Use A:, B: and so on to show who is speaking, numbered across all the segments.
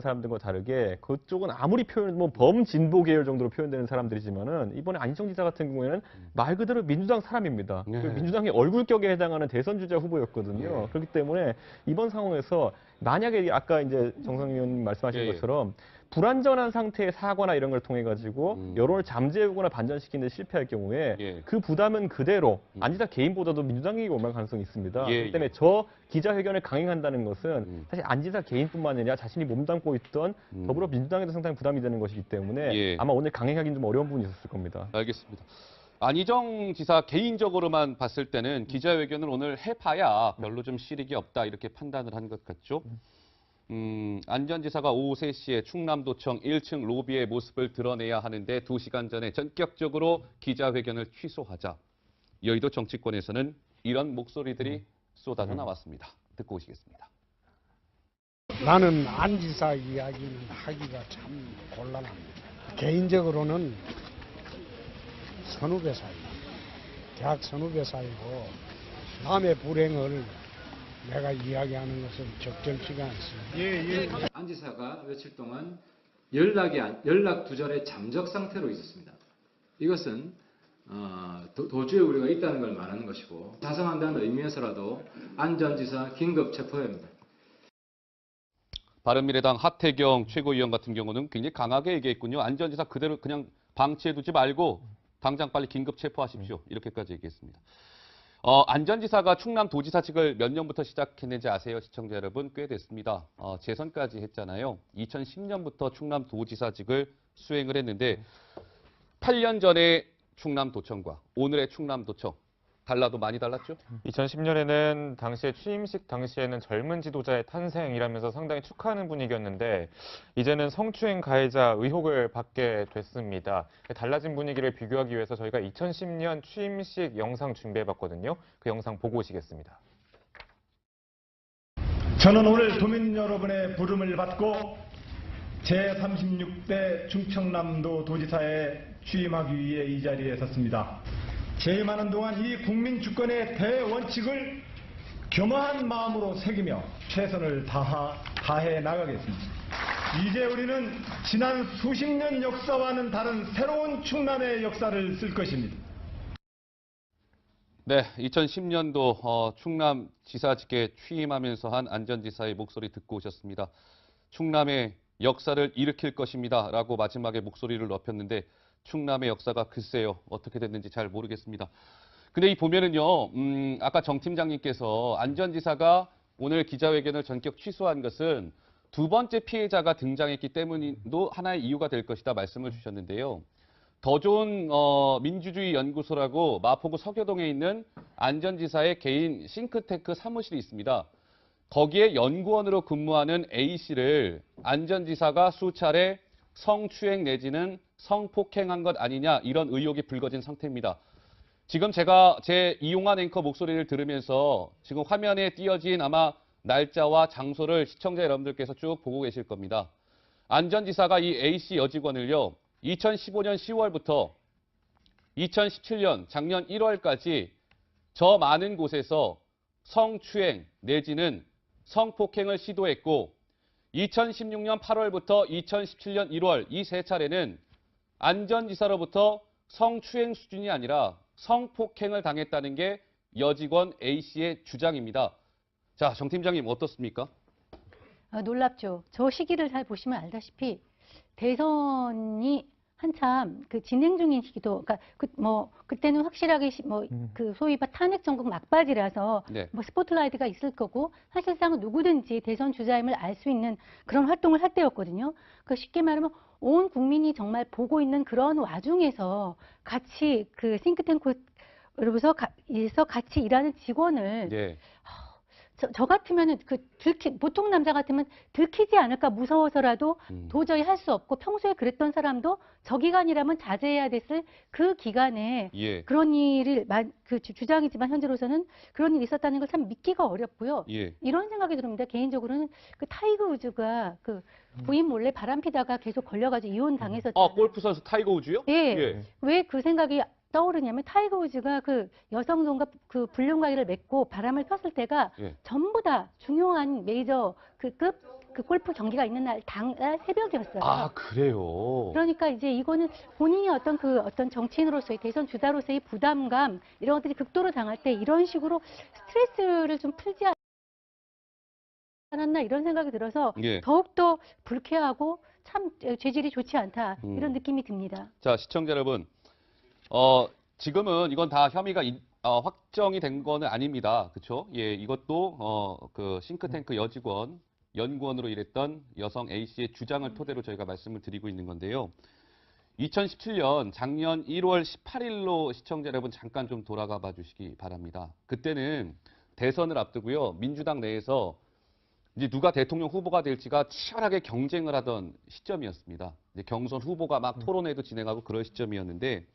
A: 사람들과 다르게 그쪽은 아무리 표현, 뭐 범진보 계열 정도로 표현되는 사람들이지만은 이번에 안희정 지사 같은 경우에는 말 그대로 민주당 사람입니다.
B: 네.
A: 민주당의 얼굴격에 해당하는 대선 주자 후보였거든요. 그렇기 때문에 이번 상황에서 만약에 아까 이제 정성윤 의원님 말씀하신 것처럼 불완전한 상태의 사과나 이런 걸 통해 가지고 여론을 잠재우거나 반전시키는 데 실패할 경우에 그 부담은 그대로 안 지사 개인보다도 민주당에게 올갈 가능성이 있습니다. 그렇기 때문에 저 기자회견을 강행한다는 것은 사실 안 지사 개인뿐만 아니라 자신이 몸담고 있던 더불어민주당에도 상당히 부담이 되는 것이기 때문에 아마 오늘 강행하기는 좀 어려운 부분이 있었을 겁니다.
B: 알겠습니다. 안희정 지사 개인적으로만 봤을 때는 기자회견을 오늘 해봐야 별로 좀 실익이 없다 이렇게 판단을 한 것 같죠. 안 전 지사가 오후 3시에 충남도청 1층 로비의 모습을 드러내야 하는데 2시간 전에 전격적으로 기자회견을 취소하자. 여의도 정치권에서는 이런 목소리들이 쏟아져 나왔습니다. 듣고 오시겠습니다.
C: 나는 안 지사 이야기는 하기가 참 곤란합니다. 개인적으로는 선후배 사이, 대학 선후배 사이고 남의 불행을 내가 이야기하는 것은 적절치가 않습니다.
D: 안 지사가 며칠 동안 연락 두절의 잠적 상태로 있었습니다. 이것은 도주에 우려가 있다는 걸 말하는 것이고 자성한다는 의미에서라도 안 전 지사 긴급 체포해야 합니다.
B: 바른미래당 하태경 최고위원 같은 경우는 굉장히 강하게 얘기했군요. 안 전 지사 그대로 그냥 방치해두지 말고 당장 빨리 긴급 체포하십시오. 이렇게까지 얘기했습니다. 안 전 지사가 충남도지사직을 몇 년부터 시작했는지 아세요? 시청자 여러분, 꽤 됐습니다. 재선까지 했잖아요. 2010년부터 충남도지사직을 수행을 했는데 8년 전에 충남도청과 오늘의 충남도청 달라도 많이 달랐죠?
E: 2010년에는 당시에 취임식 당시에는 젊은 지도자의 탄생이라면서 상당히 축하하는 분위기였는데 이제는 성추행 가해자 의혹을 받게 됐습니다. 달라진 분위기를 비교하기 위해서 저희가 2010년 취임식 영상 준비해봤거든요. 그 영상 보고 오시겠습니다.
F: 저는 오늘 도민 여러분의 부름을 받고 제36대 충청남도 도지사에 취임하기 위해 이 자리에 섰습니다. 재임하는 동안 이 국민 주권의 대원칙을 겸허한 마음으로 새기며 최선을 다해 나가겠습니다. 이제 우리는 지난 수십 년 역사와는 다른 새로운 충남의 역사를 쓸 것입니다.
B: 네, 2010년도 충남지사직에 취임하면서 한 안 전 지사의 목소리 듣고 오셨습니다. 충남의 역사를 일으킬 것입니다 라고 마지막에 목소리를 높였는데 충남의 역사가 글쎄요 어떻게 됐는지 잘 모르겠습니다. 근데 이 보면은요 아까 정 팀장님께서 안 전 지사가 오늘 기자회견을 전격 취소한 것은 두 번째 피해자가 등장했기 때문도 하나의 이유가 될 것이다 말씀을 주셨는데요. 더 좋은 민주주의 연구소라고 마포구 서교동에 있는 안 전 지사의 개인 싱크탱크 사무실이 있습니다. 거기에 연구원으로 근무하는 A씨를 안 전 지사가 수차례 성추행 내지는 성폭행한 것 아니냐 이런 의혹이 불거진 상태입니다. 지금 제가 제 이용한 앵커 목소리를 들으면서 지금 화면에 띄어진 아마 날짜와 장소를 시청자 여러분들께서 쭉 보고 계실 겁니다. 안 전 지사가 이 A씨 여직원을요. 2015년 10월부터 2017년 작년 1월까지 저 많은 곳에서 성추행 내지는 성폭행을 시도했고 2016년 8월부터 2017년 1월 이 세 차례는 안 전 지사로부터 성추행 수준이 아니라 성폭행을 당했다는 게 여직원 A씨의 주장입니다. 자, 정 팀장님 어떻습니까?
G: 놀랍죠. 저 시기를 잘 보시면 알다시피 대선이 한참 그 진행 중인 시기도, 그러니까 그때는 확실하게 그 소위 탄핵 정국 막바지라서 뭐 스포트라이트가 있을 거고 사실상 누구든지 대선 주자임을 알 수 있는 그런 활동을 할 때였거든요. 그 쉽게 말하면 온 국민이 정말 보고 있는 그런 와중에서 같이 그 싱크탱크로서 같이 일하는 직원을 저 같으면은 보통 남자 같으면 들키지 않을까 무서워서라도 도저히 할 수 없고 평소에 그랬던 사람도 저 기간이라면 자제해야 됐을 그 기간에 그런 일을 주장이지만 현재로서는 그런 일이 있었다는 걸 참 믿기가 어렵고요. 이런 생각이 듭니다. 개인적으로는 그 타이거 우즈가 그 부인 몰래 바람 피다가 계속 걸려가지고 이혼 당했었잖아요.
B: 골프 선수 타이거 우즈요?
G: 왜 그 생각이 떠오르냐면 타이거 우즈가 그 여성분과 그 불륜 관계를 맺고 바람을 폈을 때가 전부 다 중요한 메이저 급 그 골프 경기가 있는 날 당날 새벽이었어요.
B: 아, 그래요?
G: 그러니까 이제 이거는 본인이 어떤 정치인으로서의 대선 주자로서의 부담감 이런 것들이 극도로 당할 때 이런 식으로 스트레스를 좀 풀지 않았나 이런 생각이 들어서
B: 예.
G: 더욱더 불쾌하고 참 죄질이 좋지 않다
B: 음.
G: 이런 느낌이 듭니다.
B: 자, 시청자 여러분. 지금은 이건 다 혐의가 확정이 된 거는 아닙니다. 그렇죠? 예, 이것도 그 싱크탱크 여직원 연구원으로 일했던 여성 A 씨의 주장을 토대로 저희가 말씀을 드리고 있는 건데요. 2017년 작년 1월 18일로 시청자 여러분 잠깐 좀 돌아가 봐 주시기 바랍니다. 그때는 대선을 앞두고요. 민주당 내에서 이제 누가 대통령 후보가 될지가 치열하게 경쟁을 하던 시점이었습니다. 이제 경선 후보가 막 토론회도 진행하고 그런 시점이었는데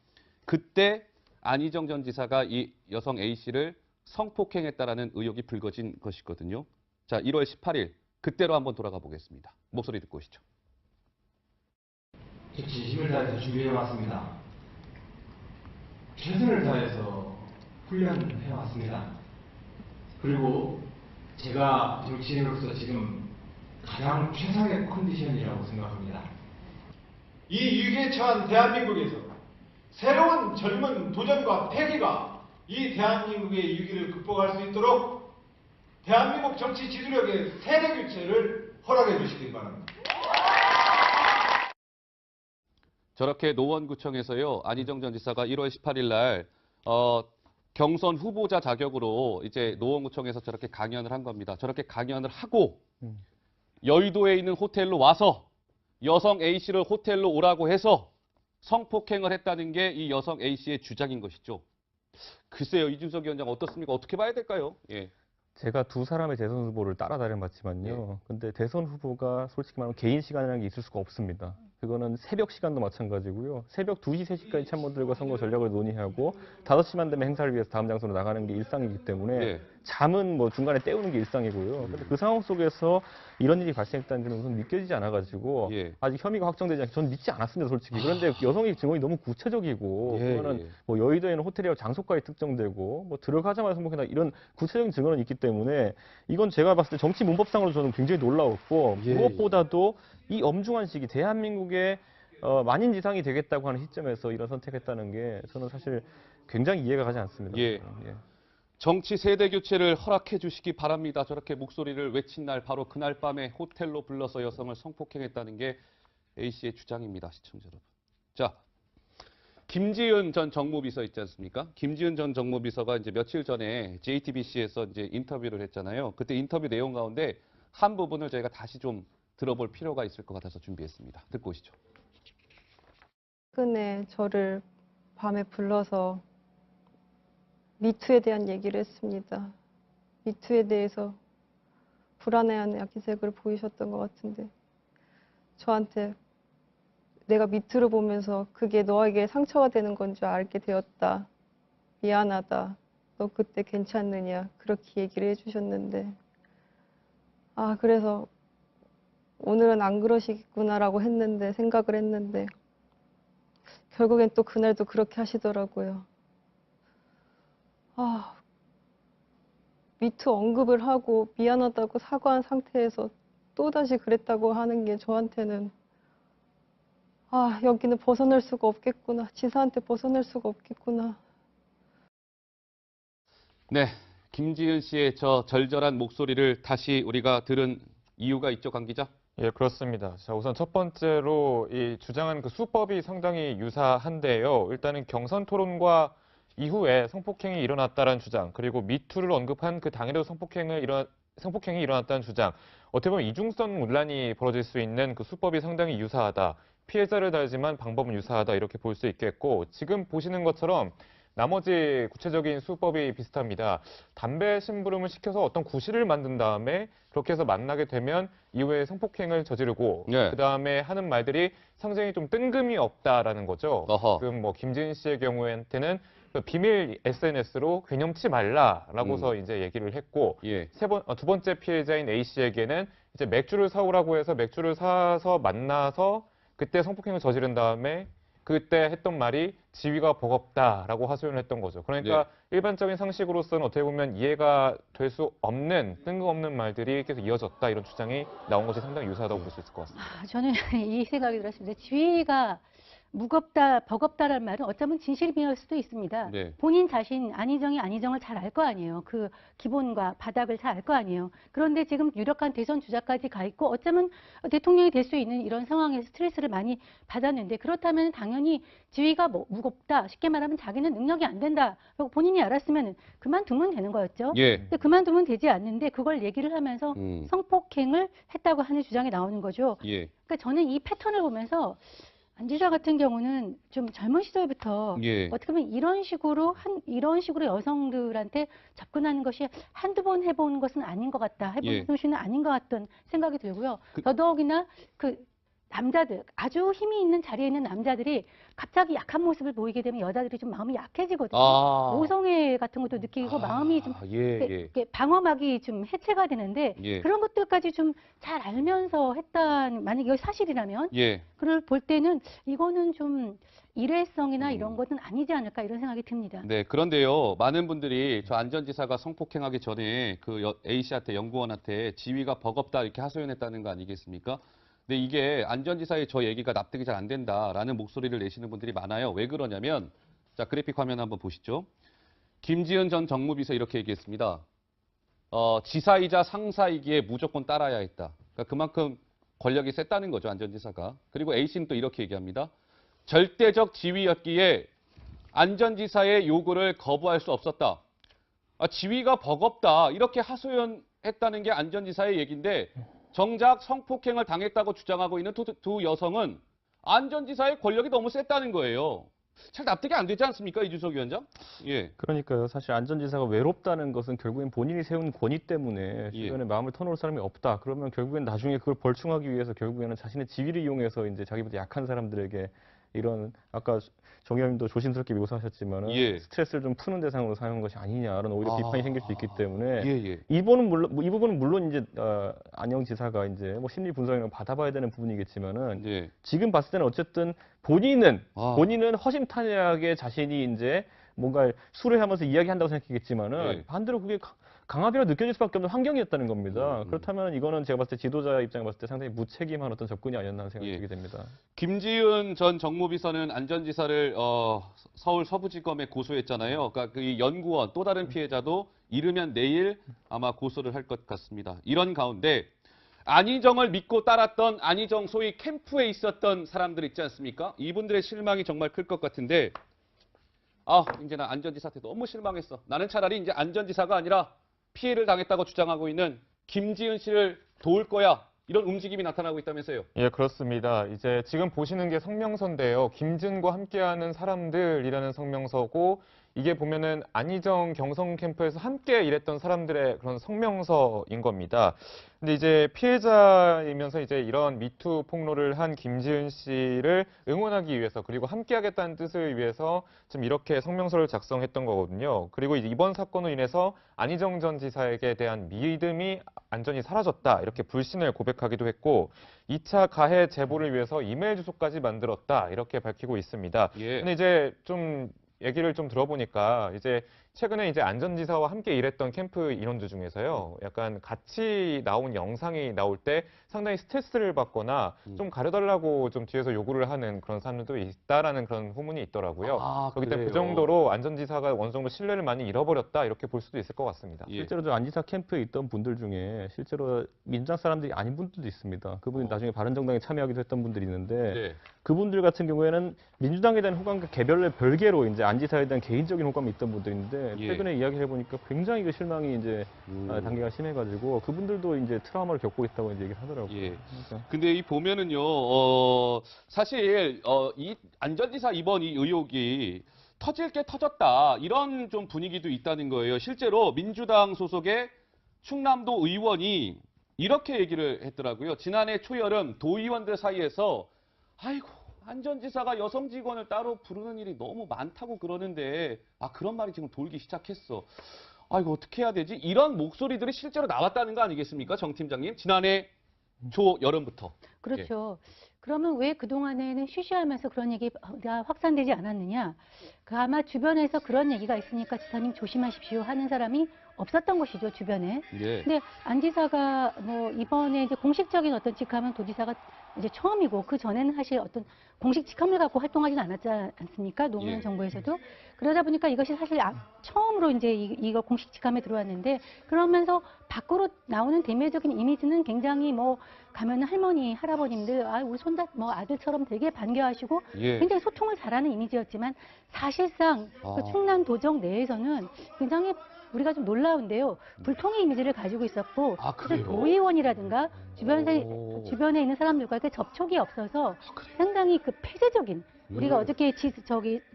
B: 그때 안희정 전 지사가 이 여성 A 씨를 성폭행했다라는 의혹이 불거진 것이거든요. 자, 1월 18일 그때로 한번 돌아가 보겠습니다. 목소리 듣고 오시죠.
H: 진심을 다해서 준비해 왔습니다. 최선을 다해서 훈련해 왔습니다. 그리고 제가 정치인으로서 지금 가장 최상의 컨디션이라고 생각합니다.
F: 이 위기에 처한 대한민국에서 새로운 젊은 도전과 패기가 이 대한민국의 위기를 극복할 수 있도록 대한민국 정치 지도력의 세대 교체를 허락해 주시기 바랍니다.
B: 저렇게 노원구청에서요. 안희정 전 지사가 1월 18일 날 경선 후보자 자격으로 이제 노원구청에서 저렇게 강연을 한 겁니다. 저렇게 강연을 하고 여의도에 있는 호텔로 와서 여성 A 씨를 호텔로 오라고 해서 성폭행을 했다는 게 이 여성 A 씨의 주장인 것이죠. 글쎄요, 이준석 위원장 어떻습니까? 어떻게 봐야 될까요? 예.
A: 제가 두 사람의 대선 후보를 따라다녀 봤지만요. 근데 대선 후보가 솔직히 말하면 개인 시간이라는 게 있을 수가 없습니다. 그거는 새벽 시간도 마찬가지고요. 새벽 2시, 3시까지 참모들과 선거 전략을 논의하고 5시만 되면 행사를 위해서 다음 장소로 나가는 게 일상이기 때문에
B: 네.
A: 잠은 뭐 중간에 때우는 게 일상이고요. 근데 그 상황 속에서 이런 일이 발생했다는 게 우선 믿겨지지 않아가지고
B: 예.
A: 아직 혐의가 확정되지 않게 저는 믿지 않았습니다, 솔직히. 그런데 여성의 증언이 너무 구체적이고
B: 예,
A: 그거는
B: 예.
A: 뭐 여의도에는 호텔이라고 장소까지 특정되고 뭐 들어가자마자 성폭행이다 이런 구체적인 증언이 있기 때문에 이건 제가 봤을 때 정치 문법상으로 저는 굉장히 놀라웠고
B: 예,
A: 무엇보다도 이 엄중한 시기 대한민국의 만인지상이 되겠다고 하는 시점에서 이런 선택했다는 게 저는 사실 굉장히 이해가 가지 않습니다.
B: 예. 정치 세대 교체를 허락해 주시기 바랍니다. 저렇게 목소리를 외친 날 바로 그날 밤에 호텔로 불러서 여성을 성폭행했다는 게 A 씨의 주장입니다. 시청자 여러분. 자, 김지은 전 정무비서 있지 않습니까? 김지은 전 정무비서가 이제 며칠 전에 JTBC에서 이제 인터뷰를 했잖아요. 그때 인터뷰 내용 가운데 한 부분을 저희가 다시 좀 들어볼 필요가 있을 것 같아서 준비했습니다. 듣고 오시죠.
I: 최근에 저를 밤에 불러서 미투에 대한 얘기를 했습니다. 미투에 대해서 불안해하는 기색을 보이셨던 것 같은데 저한테 내가 미투를 보면서 그게 너에게 상처가 되는 건 줄 알게 되었다. 미안하다. 너 그때 괜찮느냐. 그렇게 얘기를 해주셨는데 그래서 오늘은 안 그러시겠구나라고 생각을 했는데 결국엔 또 그날도 그렇게 하시더라고요. 미투 언급을 하고 미안하다고 사과한 상태에서 또다시 그랬다고 하는 게 저한테는 여기는 벗어날 수가 없겠구나. 지사한테 벗어날 수가 없겠구나.
B: 네, 김지은 씨의 저 절절한 목소리를 다시 우리가 들은 이유가 있죠, 강 기자?
E: 예, 그렇습니다. 자, 우선 첫 번째로 이 주장한 그 수법이 상당히 유사한데요. 일단은 경선 토론과 이후에 성폭행이 일어났다는 주장, 그리고 미투를 언급한 그 당일에도 성폭행이 일어났다는 주장. 어떻게 보면 이중성 논란이 벌어질 수 있는 그 수법이 상당히 유사하다. 피해자를 달지만 방법은 유사하다 이렇게 볼 수 있겠고 지금 보시는 것처럼 나머지 구체적인 수법이 비슷합니다. 담배 심부름을 시켜서 어떤 구실을 만든 다음에 그렇게 해서 만나게 되면 이후에 성폭행을 저지르고
B: 네.
E: 그다음에 하는 말들이 상당히 좀 뜬금이 없다라는 거죠.
B: 어허.
E: 지금 뭐 김지은 씨의 경우에는 그 비밀 SNS로 괴념치 말라라고서 이제 얘기를 했고
B: 예.
E: 두 번째 피해자인 A 씨에게는 이제 맥주를 사오라고 해서 맥주를 사서 만나서 그때 성폭행을 저지른 다음에 그때 했던 말이 지위가 버겁다라고 하소연을 했던 거죠. 그러니까 일반적인 상식으로서는 어떻게 보면 이해가 될 수 없는 뜬금없는 말들이 계속 이어졌다 이런 주장이 나온 것이 상당히 유사하다고 볼 수 있을 것 같습니다.
G: 저는 이 생각이 들었습니다. 지위가 무겁다, 버겁다라는 말은 어쩌면 진실미할 수도 있습니다.
B: 네.
G: 본인 자신 안희정을 잘 알 거 아니에요. 그 기본과 바닥을 잘 알 거 아니에요. 그런데 지금 유력한 대선 주자까지 가 있고 어쩌면 대통령이 될 수 있는 이런 상황에서 스트레스를 많이 받았는데 그렇다면 당연히 지위가 무겁다. 쉽게 말하면 자기는 능력이 안 된다. 라고 본인이 알았으면 그만두면 되는 거였죠.
B: 예.
G: 근데 그만두면 되지 않는데 그걸 얘기를 하면서 성폭행을 했다고 하는 주장이 나오는 거죠.
B: 예.
G: 그러니까 저는 이 패턴을 보면서 안 지사 같은 경우는 좀 젊은 시절부터
B: 예.
G: 어떻게 보면 이런 식으로 여성들한테 접근하는 것이 한두 번 해본 것은 아닌 것 같다. 해본 솜씨는 아닌 것 같던 생각이 들고요. 더더욱이나 그 남자들, 아주 힘이 있는 자리에 있는 남자들이 갑자기 약한 모습을 보이게 되면 여자들이 좀 마음이 약해지거든요. 모성애 같은 것도 느끼고 마음이 좀 이렇게 방어막이 좀 해체가 되는데 그런 것들까지 좀 잘 알면서 만약에 이게 사실이라면 그걸 볼 때는 이거는 좀 일회성이나 이런 것은 아니지 않을까 이런 생각이 듭니다.
B: 네, 그런데요, 많은 분들이 저 안전지사가 성폭행하기 전에 그 A씨한테, 연구원한테 지위가 버겁다 이렇게 하소연했다는 거 아니겠습니까? 근데 이게 안전지사의 저 얘기가 납득이 잘 안 된다라는 목소리를 내시는 분들이 많아요. 왜 그러냐면, 자, 그래픽 화면 한번 보시죠. 김지은 전 정무비서 이렇게 얘기했습니다. 지사이자 상사이기에 무조건 따라야 했다. 그러니까 그만큼 권력이 셌다는 거죠, 안전지사가. 그리고 A씨는 또 이렇게 얘기합니다. 절대적 지위였기에 안전지사의 요구를 거부할 수 없었다. 지위가 버겁다. 이렇게 하소연했다는 게 안전지사의 얘기인데 정작 성폭행을 당했다고 주장하고 있는 두 여성은 안전지사의 권력이 너무 셌다는 거예요. 잘 납득이 안 되지 않습니까, 이준석 위원장? 예.
A: 그러니까요. 사실 안전지사가 외롭다는 것은 결국엔 본인이 세운 권위 때문에 주변에 마음을 터놓을 사람이 없다. 그러면 결국엔 나중에 그걸 벌충하기 위해서 결국에는 자신의 지위를 이용해서 이제 자기보다 약한 사람들에게 이런 아까 정 의원님도 조심스럽게 묘사하셨지만은 스트레스를 좀 푸는 대상으로 사용한 것이 아니냐라는 오히려 비판이 생길 수 있기 때문에 이 부분은 물론 이제 안영 지사가 이제 뭐 심리 분석이나 받아봐야 되는 부분이겠지만은 지금 봤을 때는 어쨌든 본인은 허심탄회하게 자신이 이제 뭔가 수레하면서 이야기한다고 생각했겠지만은 반대로 그게 강압이라 느껴질 수밖에 없는 환경이었다는 겁니다. 그렇다면 이거는 제가 봤을 때 지도자 입장에 봤을 때 상당히 무책임한 어떤 접근이 아니었나 하는 생각이 들게 됩니다.
B: 김지은 전 정무비서는 안전지사를 서울 서부지검에 고소했잖아요. 그러니까 그 연구원 또 다른 피해자도 이르면 내일 아마 고소를 할 것 같습니다. 이런 가운데 안희정을 믿고 따랐던 안희정 소위 캠프에 있었던 사람들 있지 않습니까? 이분들의 실망이 정말 클 것 같은데 이제 나 안전지사한테 너무 실망했어. 나는 차라리 이제 안전지사가 아니라 피해를 당했다고 주장하고 있는 김지은 씨를 도울 거야. 이런 움직임이 나타나고 있다면서요?
E: 예, 그렇습니다. 이제 지금 보시는 게 성명서인데요. 김진과 함께하는 사람들이라는 성명서고 이게 보면은 안희정 경성 캠프에서 함께 일했던 사람들의 그런 성명서인 겁니다. 근데 이제 피해자이면서 이제 이런 미투 폭로를 한 김지은 씨를 응원하기 위해서 그리고 함께하겠다는 뜻을 위해서 지금 이렇게 성명서를 작성했던 거거든요. 그리고 이번 사건으로 인해서 안희정 전 지사에게 대한 믿음이 완전히 사라졌다. 이렇게 불신을 고백하기도 했고 2차 가해 제보를 위해서 이메일 주소까지 만들었다. 이렇게 밝히고 있습니다. 근데 이제 좀 얘기를 좀 들어보니까 이제 최근에 이제 안전지사와 함께 일했던 캠프 인원들 중에서요, 약간 같이 나온 영상이 나올 때 상당히 스트레스를 받거나 좀 가려달라고 좀 뒤에서 요구를 하는 그런 사람들도 있다라는 그런 후문이 있더라고요. 그렇기 때문에 그 정도로 안전지사가 어느 정도 신뢰를 많이 잃어버렸다 이렇게 볼 수도 있을 것 같습니다.
A: 실제로 저 안지사 캠프에 있던 분들 중에 실제로 민주당 사람들이 아닌 분들도 있습니다. 그분이 나중에 바른정당에 참여하기도 했던 분들이 있는데 그분들 같은 경우에는 민주당에 대한 호감과 개별의 별개로 이제 안지사에 대한 개인적인 호감이 있던 분들인데 최근에 이야기를 해보니까 굉장히 그 실망이 이제 단계가 심해가지고 그분들도 이제 트라우마를 겪고 있다고 이제 얘기를 하더라고요. 그러니까.
B: 근데 이 보면은요, 사실 이 안전지사 이번 이 의혹이 터질 게 터졌다 이런 좀 분위기도 있다는 거예요. 실제로 민주당 소속의 충남도 의원이 이렇게 얘기를 했더라고요. 지난해 초여름 도의원들 사이에서 아이고 안전지사가 여성 직원을 따로 부르는 일이 너무 많다고 그러는데 그런 말이 지금 돌기 시작했어. 이거 어떻게 해야 되지? 이런 목소리들이 실제로 나왔다는 거 아니겠습니까? 정 팀장님. 지난해 초여름부터.
G: 그렇죠. 그러면 왜 그동안에는 쉬쉬하면서 그런 얘기가 확산되지 않았느냐? 그 아마 주변에서 그런 얘기가 있으니까 지사님 조심하십시오 하는 사람이 없었던 것이죠, 주변에.
B: 예.
G: 근데 안 지사가 뭐 이번에 이제 공식적인 어떤 직함은 도지사가 이제 처음이고 그 전에는 사실 어떤 공식 직함을 갖고 활동하지는 않았지 않습니까? 노무현
B: 예.
G: 정부에서도. 그러다 보니까 이것이 사실 처음으로 이제 이거 공식 직함에 들어왔는데 그러면서 밖으로 나오는 대매적인 이미지는 굉장히 뭐 가면 할머니, 할아버님들, 우리 손자, 뭐 아들처럼 되게 반겨하시고
B: 예.
G: 굉장히 소통을 잘하는 이미지였지만 사실상 그 충남 도정 내에서는 굉장히 우리가 좀 놀라운데요. 불통의 이미지를 가지고 있었고 사실
B: 그래요?
G: 도의원이라든가 주변에 있는 사람들과 이렇게 접촉이 없어서 상당히 그 폐쇄적인 우리가 어저께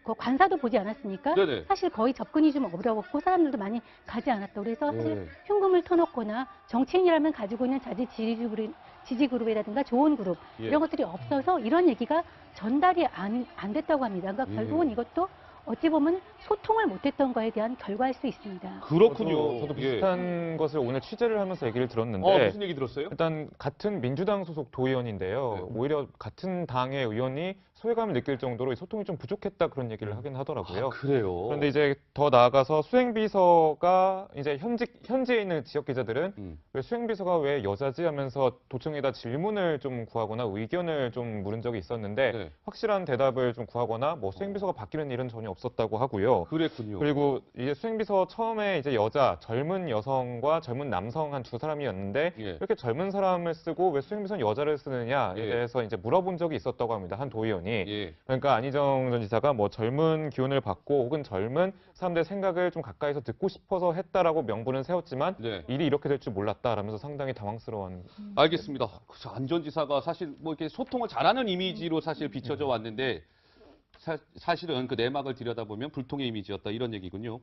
G: 그 관사도 보지 않았습니까?
B: 네네.
G: 사실 거의 접근이 좀 어려웠고 사람들도 많이 가지 않았다. 그래서 사실 흉금을 터놓거나 정치인이라면 가지고 있는 지지 그룹이라든가 좋은 그룹
B: 예.
G: 이런 것들이 없어서 이런 얘기가 전달이 안 됐다고 합니다. 그러니까 결국은 이것도 어찌 보면 소통을 못했던 거에 대한 결과일 수 있습니다.
B: 그렇군요.
E: 저도
B: 예.
E: 비슷한 것을 오늘 취재를 하면서 얘기를 들었는데
B: 무슨 얘기 들었어요?
E: 일단 같은 민주당 소속 도의원인데요.
B: 네.
E: 오히려 같은 당의 의원이 소외감을 느낄 정도로 이 소통이 좀 부족했다 그런 얘기를 하긴 하더라고요.
B: 그래요?
E: 그런데 이제 더 나아가서 수행비서가 이제 현지에 있는 지역 기자들은 왜 수행비서가 왜 여자지 하면서 도청에다 질문을 좀 구하거나 의견을 좀 물은 적이 있었는데
B: 네.
E: 확실한 대답을 좀 구하거나 뭐 수행비서가 바뀌는 일은 전혀 없었다고 하고요.
B: 그랬군요.
E: 그리고 이제 수행비서 처음에 이제 젊은 여성과 젊은 남성 한 두 사람이었는데
B: 예.
E: 이렇게 젊은 사람을 쓰고 왜 수행비서는 여자를 쓰느냐에
B: 예.
E: 대해서 이제 물어본 적이 있었다고 합니다. 한 도의원이.
B: 예.
E: 그러니까 안희정 전 지사가 뭐 젊은 기운을 받고 혹은 젊은 사람들의 생각을 좀 가까이서 듣고 싶어서 했다라고 명분은 세웠지만
B: 네.
E: 일이 이렇게 될 줄 몰랐다라면서 상당히 당황스러워한.
B: 알겠습니다. 안 전 지사가 사실 뭐 이렇게 소통을 잘하는 이미지로 사실 비춰져 왔는데 사실은 그 내막을 들여다보면 불통의 이미지였다 이런 얘기군요.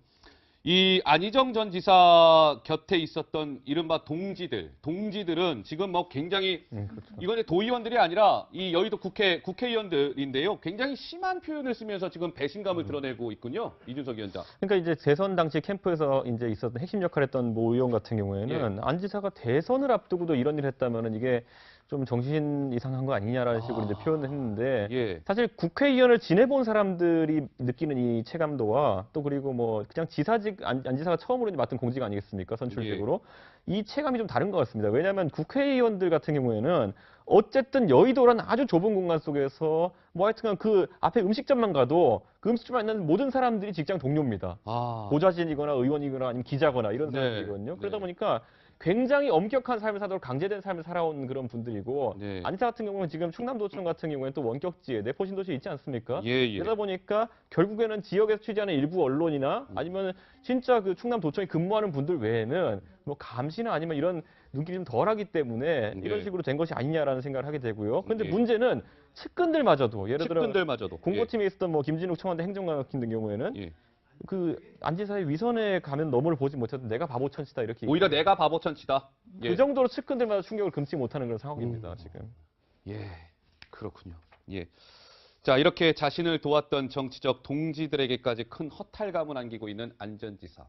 B: 이 안희정 전 지사 곁에 있었던 이른바 동지들은 지금 뭐 굉장히
A: 그렇죠.
B: 이거는 도의원들이 아니라 이 여의도 국회의원들인데요. 굉장히 심한 표현을 쓰면서 지금 배신감을 드러내고 있군요. 이준석 위원장.
A: 그러니까 이제 대선 당시 캠프에서 이제 있었던 핵심 역할을 했던 모 의원 같은 경우에는 안 지사가 대선을 앞두고도 이런 일을 했다면은 이게 좀 정신 이상한 거 아니냐라는 식으로 이제 표현을 했는데
B: 예.
A: 사실 국회의원을 지내본 사람들이 느끼는 이 체감도와 또 그리고 뭐 그냥 지사직 안 지사가 처음으로 이제 맡은 공직 아니겠습니까? 선출직으로 이 체감이 좀 다른 것 같습니다. 왜냐하면 국회의원들 같은 경우에는 어쨌든 여의도라는 아주 좁은 공간 속에서 뭐 하여튼간 그 앞에 음식점만 가도 그 음식점에 있는 모든 사람들이 직장 동료입니다. 보좌진이거나 의원이거나 아니면 기자거나 이런
B: 네.
A: 사람들이거든요. 그러다
B: 네.
A: 보니까 굉장히 엄격한 삶을 살도록 강제된 삶을 살아온 그런 분들이고
B: 네.
A: 안지사 같은 경우는 지금 충남도청 같은 경우에는 또 원격지에 내포신도시에 있지 않습니까?
B: 예.
A: 그러다 보니까 결국에는 지역에서 취재하는 일부 언론이나 아니면 진짜 그 충남도청에 근무하는 분들 외에는 뭐 감시나 아니면 이런 눈길이 좀 덜하기 때문에 이런
B: 예.
A: 식으로 된 것이 아니냐라는 생각을 하게 되고요. 그런데
B: 예.
A: 문제는 측근들마저도 예를 들어
B: 측근들마저도
A: 공보팀에 있었던 뭐 김진욱 청와대 행정관 같은 경우에는
B: 예.
A: 그 안지사의 위선에 가면 너머를 보지 못해도 내가 바보 천치다 이렇게
B: 오히려 내가 바보 천치다. 예.
A: 그 정도로 측근들마다 충격을 금치 못하는 그런 상황입니다 지금.
B: 예, 그렇군요. 예. 자, 이렇게 자신을 도왔던 정치적 동지들에게까지 큰 허탈감을 안기고 있는 안 전 지사.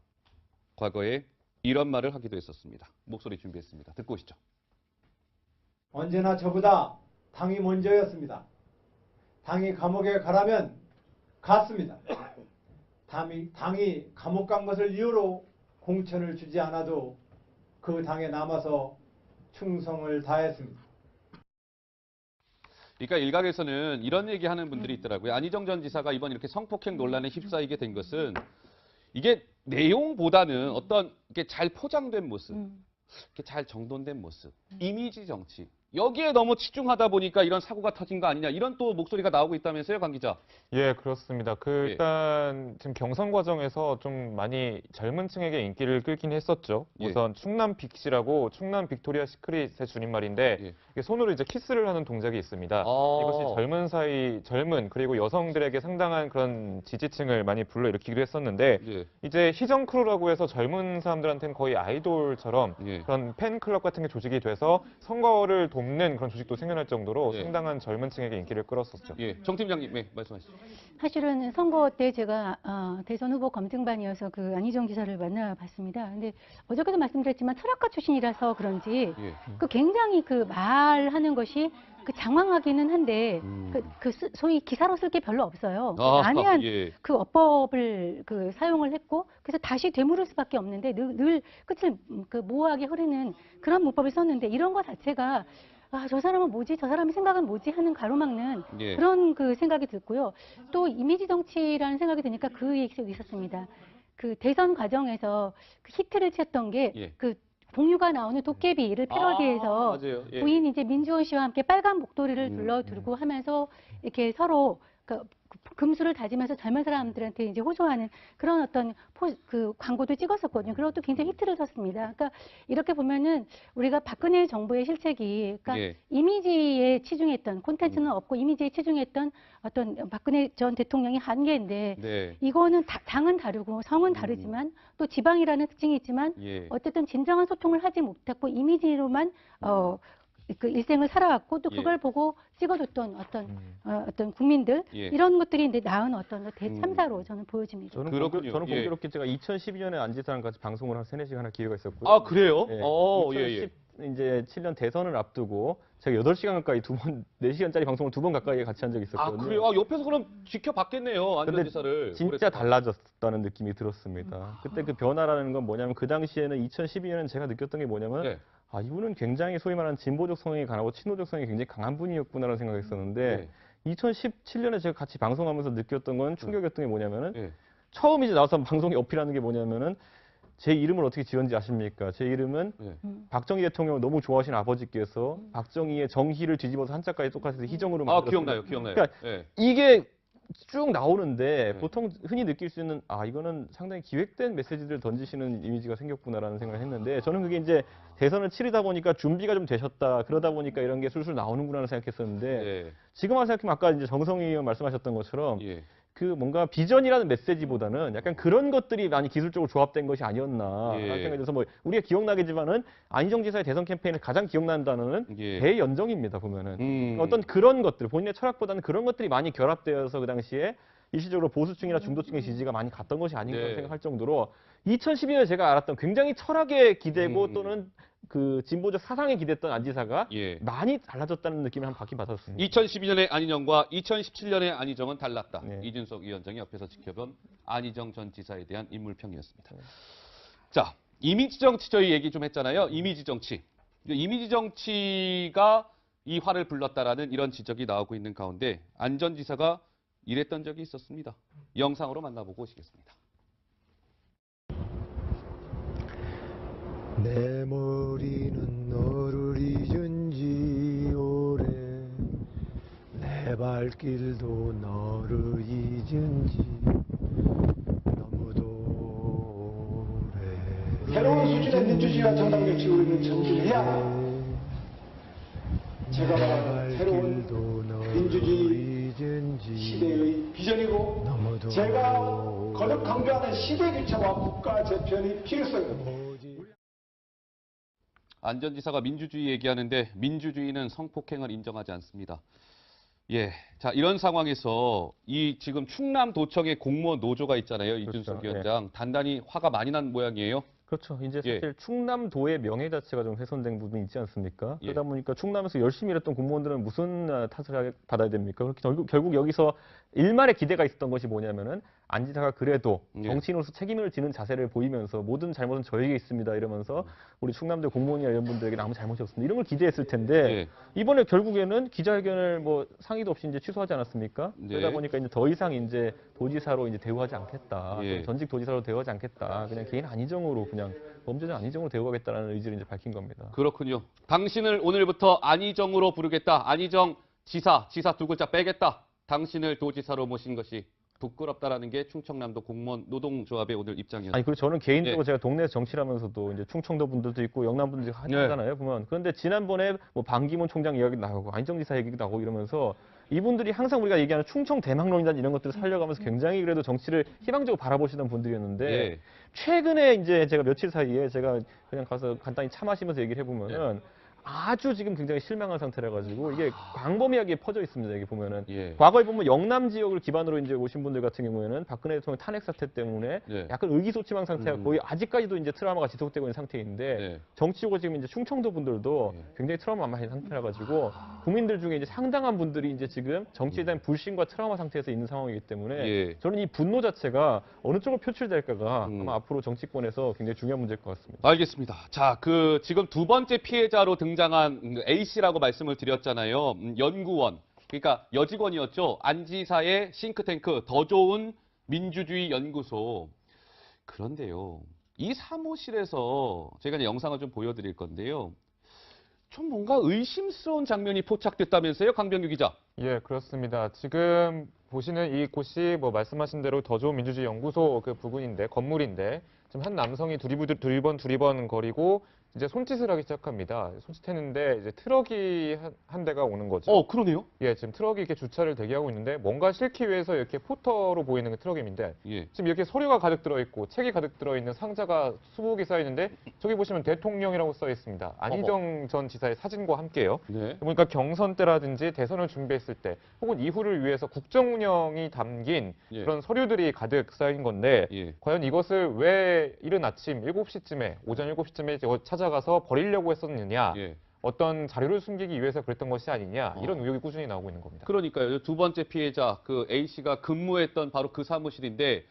B: 과거에 이런 말을 하기도 했었습니다. 목소리 준비했습니다. 듣고 오시죠.
J: 언제나 저보다 당이 먼저였습니다. 당이 감옥에 가라면 갔습니다. 당이 감옥 간 것을 이유로 공천을 주지 않아도 그 당에 남아서 충성을 다했습니다.
B: 그러니까 일각에서는 이런 얘기하는 분들이 있더라고요. 안희정 전 지사가 이번 이렇게 성폭행 논란에 휩싸이게 된 것은 이게 내용보다는 어떤 이렇게 잘 포장된 모습, 이렇게 잘 정돈된 모습, 이미지 정치 여기에 너무 치중하다 보니까 이런 사고가 터진 거 아니냐 이런 또 목소리가 나오고 있다면서요, 강 기자?
E: 예, 그렇습니다.
B: 예.
E: 일단 지금 경선 과정에서 좀 많이 젊은 층에게 인기를 끌긴 했었죠.
B: 예.
E: 우선 충남 빅시라고 충남 빅토리아 시크릿의 줄임말인데
B: 예.
E: 이게 손으로 이제 키스를 하는 동작이 있습니다. 이것이 젊은 그리고 여성들에게 상당한 그런 지지층을 많이 불러일으키기도 했었는데
B: 예.
E: 이제 희정 크루라고 해서 젊은 사람들한테는 거의 아이돌처럼
B: 예.
E: 그런 팬클럽 같은 게 조직이 돼서 선거를 돕는 그런 조직도 생겨날 정도로
B: 예.
E: 상당한 젊은 층에게 인기를 끌었었죠.
B: 예, 정 팀장님, 네, 말씀하시죠.
G: 사실은 선거 때 제가 대선 후보 검증반이어서 그 안희정 지사를 만나봤습니다. 근데 어저께도 말씀드렸지만 철학가 출신이라서 그런지
B: 예.
G: 그 굉장히 그 말하는 것이 그 장황하기는 한데 소위 기사로 쓸 게 별로 없어요. 난해한
B: 예.
G: 그 어법을 그 사용을 했고 그래서 다시 되물을 수밖에 없는데 늘 끝을 그 모호하게 흐르는 그런 문법을 썼는데 이런 거 자체가 저 사람은 뭐지? 저 사람의 생각은 뭐지? 하는 가로막는
B: 예.
G: 그런 그 생각이 들고요. 또 이미지 정치라는 생각이 드니까 그 얘기도 있었습니다. 그 대선 과정에서 그 히트를 쳤던 게
B: 예.
G: 그 봉유가 나오는 도깨비를 패러디해서
B: 맞아요. 예.
G: 부인 이제 민주원 씨와 함께 빨간 목도리를 둘러두고 하면서 이렇게 서로 그 금수를 다지면서 젊은 사람들한테 이제 호소하는 그런 어떤 그 광고도 찍었었거든요. 그것도 굉장히 히트를 쳤습니다. 그러니까 이렇게 보면은 우리가 박근혜 정부의 실책이 그러니까
B: 예.
G: 이미지에 치중했던 콘텐츠는 없고 이미지에 치중했던 어떤 박근혜 전 대통령의 한계인데
B: 네.
G: 이거는 당은 다르고 성은 다르지만 또 지방이라는 특징이 있지만
B: 예.
G: 어쨌든 진정한 소통을 하지 못했고 이미지로만 그 일생을 살아왔고 또 그걸
B: 예.
G: 보고 찍어줬던 어떤 국민들
B: 예.
G: 이런 것들이 이제 낳은 어떤 대참사로 저는 보여집니다.
A: 저는
B: 그렇군요.
A: 저는
B: 예.
A: 공교롭게 제가 2012년에 안지사랑 같이 방송을 한 3-4시간 할 기회가 있었고요.
B: 아, 그래요?
A: 예.
B: 예.
A: 이제 7년 대선을 앞두고 제가 8시간 가까이 4시간짜리 방송을 2번 가까이 같이 한 적이
B: 아,
A: 있었거든요.
B: 그래요? 옆에서 그럼 지켜봤겠네요.
A: 근데
B: 안전지사를.
A: 진짜 달라졌다는 느낌이 들었습니다. 그때 그 변화라는 건 뭐냐면 그 당시에는 2012년은 제가 느꼈던 게 뭐냐면
B: 네.
A: 이분은 굉장히 소위 말하는 진보적 성향이 강하고 친노적 성향이 굉장히 강한 분이었구나라는 생각을 했었는데 2017년에 제가 같이 방송하면서 느꼈던 건 충격이었던 게 뭐냐면은
B: 예.
A: 처음 이제 나와서 방송에 어필하는 게 뭐냐면은 제 이름을 어떻게 지었는지 아십니까? 제 이름은
B: 예.
A: 박정희 대통령을 너무 좋아하시는 아버지께서 박정희의 정희를 뒤집어서 한자까지 똑같이 희정으로
B: 아,
A: 만들었습니다.
B: 기억나요.
A: 그러니까
B: 예.
A: 이게 쭉 나오는데
B: 네.
A: 보통 흔히 느낄 수 있는 이거는 상당히 기획된 메시지를 던지시는 이미지가 생겼구나라는 생각을 했는데 저는 그게 이제 대선을 치르다 보니까 준비가 좀 되셨다 그러다 보니까 이런 게 술술 나오는구나 생각했었는데
B: 예.
A: 지금 와서 생각하면 아까 이제 정성희 의원 말씀하셨던 것처럼
B: 예.
A: 그 뭔가 비전이라는 메시지보다는 약간 그런 것들이 많이 기술적으로 조합된 것이 아니었나
B: 예.
A: 라는 생각이 들어서 뭐 우리가 기억나겠지만은 안희정 지사의 대선 캠페인을 가장 기억나는 단어는
B: 예.
A: 대연정입니다 보면은 어떤 그런 것들 본인의 철학보다는 그런 것들이 많이 결합되어서 그 당시에 일시적으로 보수층이나 중도층의 지지가 많이 갔던 것이 아닌가
B: 네.
A: 생각할 정도로 2012년에 제가 알았던 굉장히 철학에 기대고 또는 그 진보적 사상에 기댔던 안 지사가
B: 예.
A: 많이 달라졌다는 느낌을 한번 받긴 받았습니다.
B: 2012년의 안희정과 2017년의 안희정은 달랐다.
A: 네.
B: 이준석 위원장이 옆에서 지켜본 안희정 전 지사에 대한 인물평이었습니다. 자, 이미지 정치 저희 얘기 좀 했잖아요. 이미지 정치. 이미지 정치가 이 화를 불렀다라는 이런 지적이 나오고 있는 가운데 안 전 지사가 이랬던 적이 있었습니다. 영상으로 만나보고 오시겠습니다.
K: 내 머리는 너를 잊은 지 오래 내 발길도 너를 잊은 지 너무도 오래
F: 새로운 수준의 민주주의와 정당 정치를 우리는 전진해야 제가 말하는 새로운 민주주의 시대의 비전이고 제가 거듭 강조하는 시대 교체와 국가 재편의 필요성입니다.
B: 안 전 지사가 민주주의 얘기하는데 민주주의는 성폭행을 인정하지 않습니다. 예, 자 이런 상황에서 이 지금 충남도청의 공무원 노조가 있잖아요. 이준석
A: 그렇죠.
B: 위원장 단단히 화가 많이 난 모양이에요.
A: 그렇죠. 이제
B: 예.
A: 사실 충남도의 명예 자체가 좀 훼손된 부분이 있지 않습니까?
B: 예.
A: 그러다 보니까 충남에서 열심히 일했던 공무원들은 무슨 탓을 받아야 됩니까? 그렇게 결국 여기서 일말의 기대가 있었던 것이 뭐냐면은 안 지사가 그래도
B: 예.
A: 정치인으로서 책임을 지는 자세를 보이면서 모든 잘못은 저에게 있습니다 이러면서 우리 충남도 공무원이나 이런 분들에게 아무 잘못이 없습니다. 이런 걸 기대했을 텐데
B: 예.
A: 이번에 결국에는 기자회견을 뭐 상의도 없이 이제 취소하지 않았습니까?
B: 네.
A: 그러다 보니까 이제 더 이상 이제 도지사로 이제 대우하지 않겠다.
B: 예.
A: 전직 도지사로 대우하지 않겠다. 그냥 개인 안희정으로 그냥 범죄자 안희정으로 대우하겠다는 의지를 이제 밝힌 겁니다.
B: 그렇군요. 당신을 오늘부터 안희정으로 부르겠다. 안희정 지사 두 글자 빼겠다. 당신을 도지사로 모신 것이 부끄럽다라는 게 충청남도 공무원 노동조합의 오늘 입장이었습니다.
A: 아니, 그리고 저는 개인적으로
B: 예.
A: 제가 동네에서 정치를 하면서도 이제 충청도 분들도 있고 영남 분들이 하잖아요. 보면. 그런데 지난번에 뭐 반기문 총장 이야기 나오고 안희정 지사 얘기도 나오고 이러면서 이분들이 항상 우리가 얘기하는 충청 대망론이란 이런 것들을 살려가면서 굉장히 그래도 정치를 희망적으로 바라보시던 분들이었는데
B: 예.
A: 최근에 이제 제가 며칠 사이에 제가 그냥 가서 간단히 차 마시면서 얘기를 해보면은 아주 지금 굉장히 실망한 상태라 가지고 이게 광범위하게 퍼져 있습니다. 여기 보면은
B: 예.
A: 과거에 보면 영남 지역을 기반으로 이제 오신 분들 같은 경우에는 박근혜 대통령 탄핵 사태 때문에
B: 예.
A: 약간 의기소침한 상태가 거의 아직까지도 이제 트라우마가 지속되고 있는 상태인데
B: 예.
A: 정치적으로 지금 이제 충청도 분들도
B: 예.
A: 굉장히 트라우마 많은 상태라 가지고 국민들 중에 이제 상당한 분들이 이제 지금 정치에 대한 불신과 트라우마 상태에서 있는 상황이기 때문에
B: 예.
A: 저는 이 분노 자체가 어느 쪽으로 표출될까가
B: 음.
A: 아마 앞으로 정치권에서 굉장히 중요한 문제일 것 같습니다.
B: 알겠습니다. 자, 지금 두 번째 피해자로 등장한 A씨라고 말씀을 드렸잖아요. 연구원. 그러니까 여직원이었죠. 안 지사의 싱크탱크 더 좋은 민주주의 연구소. 그런데요. 이 사무실에서 제가 이제 영상을 좀 보여드릴 건데요. 좀 뭔가 의심스러운 장면이 포착됐다면서요, 강병규 기자?
E: 예, 그렇습니다. 지금 보시는 이 곳이 뭐 말씀하신 대로 더 좋은 민주주의 연구소 그 부근인데, 건물인데, 지금 한 남성이 두리번 거리고 이제 손짓을 하기 시작합니다. 손짓했는데 이제 트럭이 한 대가 오는 거죠.
B: 그러네요.
E: 예, 지금 트럭이 이렇게 주차를 대기하고 있는데 뭔가 싣기 위해서 이렇게 포터로 보이는 그 트럭인데
B: 예.
E: 지금 이렇게 서류가 가득 들어있고 책이 가득 들어있는 상자가 수북이 쌓여있는데 저기 보시면 대통령이라고 써 있습니다. 안희정 전 지사의 사진과 함께요.
B: 네.
E: 그러니까 경선 때라든지 대선을 준비했을 때 혹은 이후를 위해서 국정 운영이 담긴
B: 예.
E: 그런 서류들이 가득 쌓인 건데
B: 예.
E: 과연 이것을 왜 이른 아침 7시쯤에 오전 7시쯤에 찾아가서 버리려고 했었느냐.
B: 예.
E: 어떤 자료를 숨기기 위해서 그랬던 것이 아니냐. 이런 의혹이 꾸준히 나오고 있는 겁니다.
B: 그러니까요. 두 번째 피해자 그 A씨가 근무했던 바로 그 사무실인데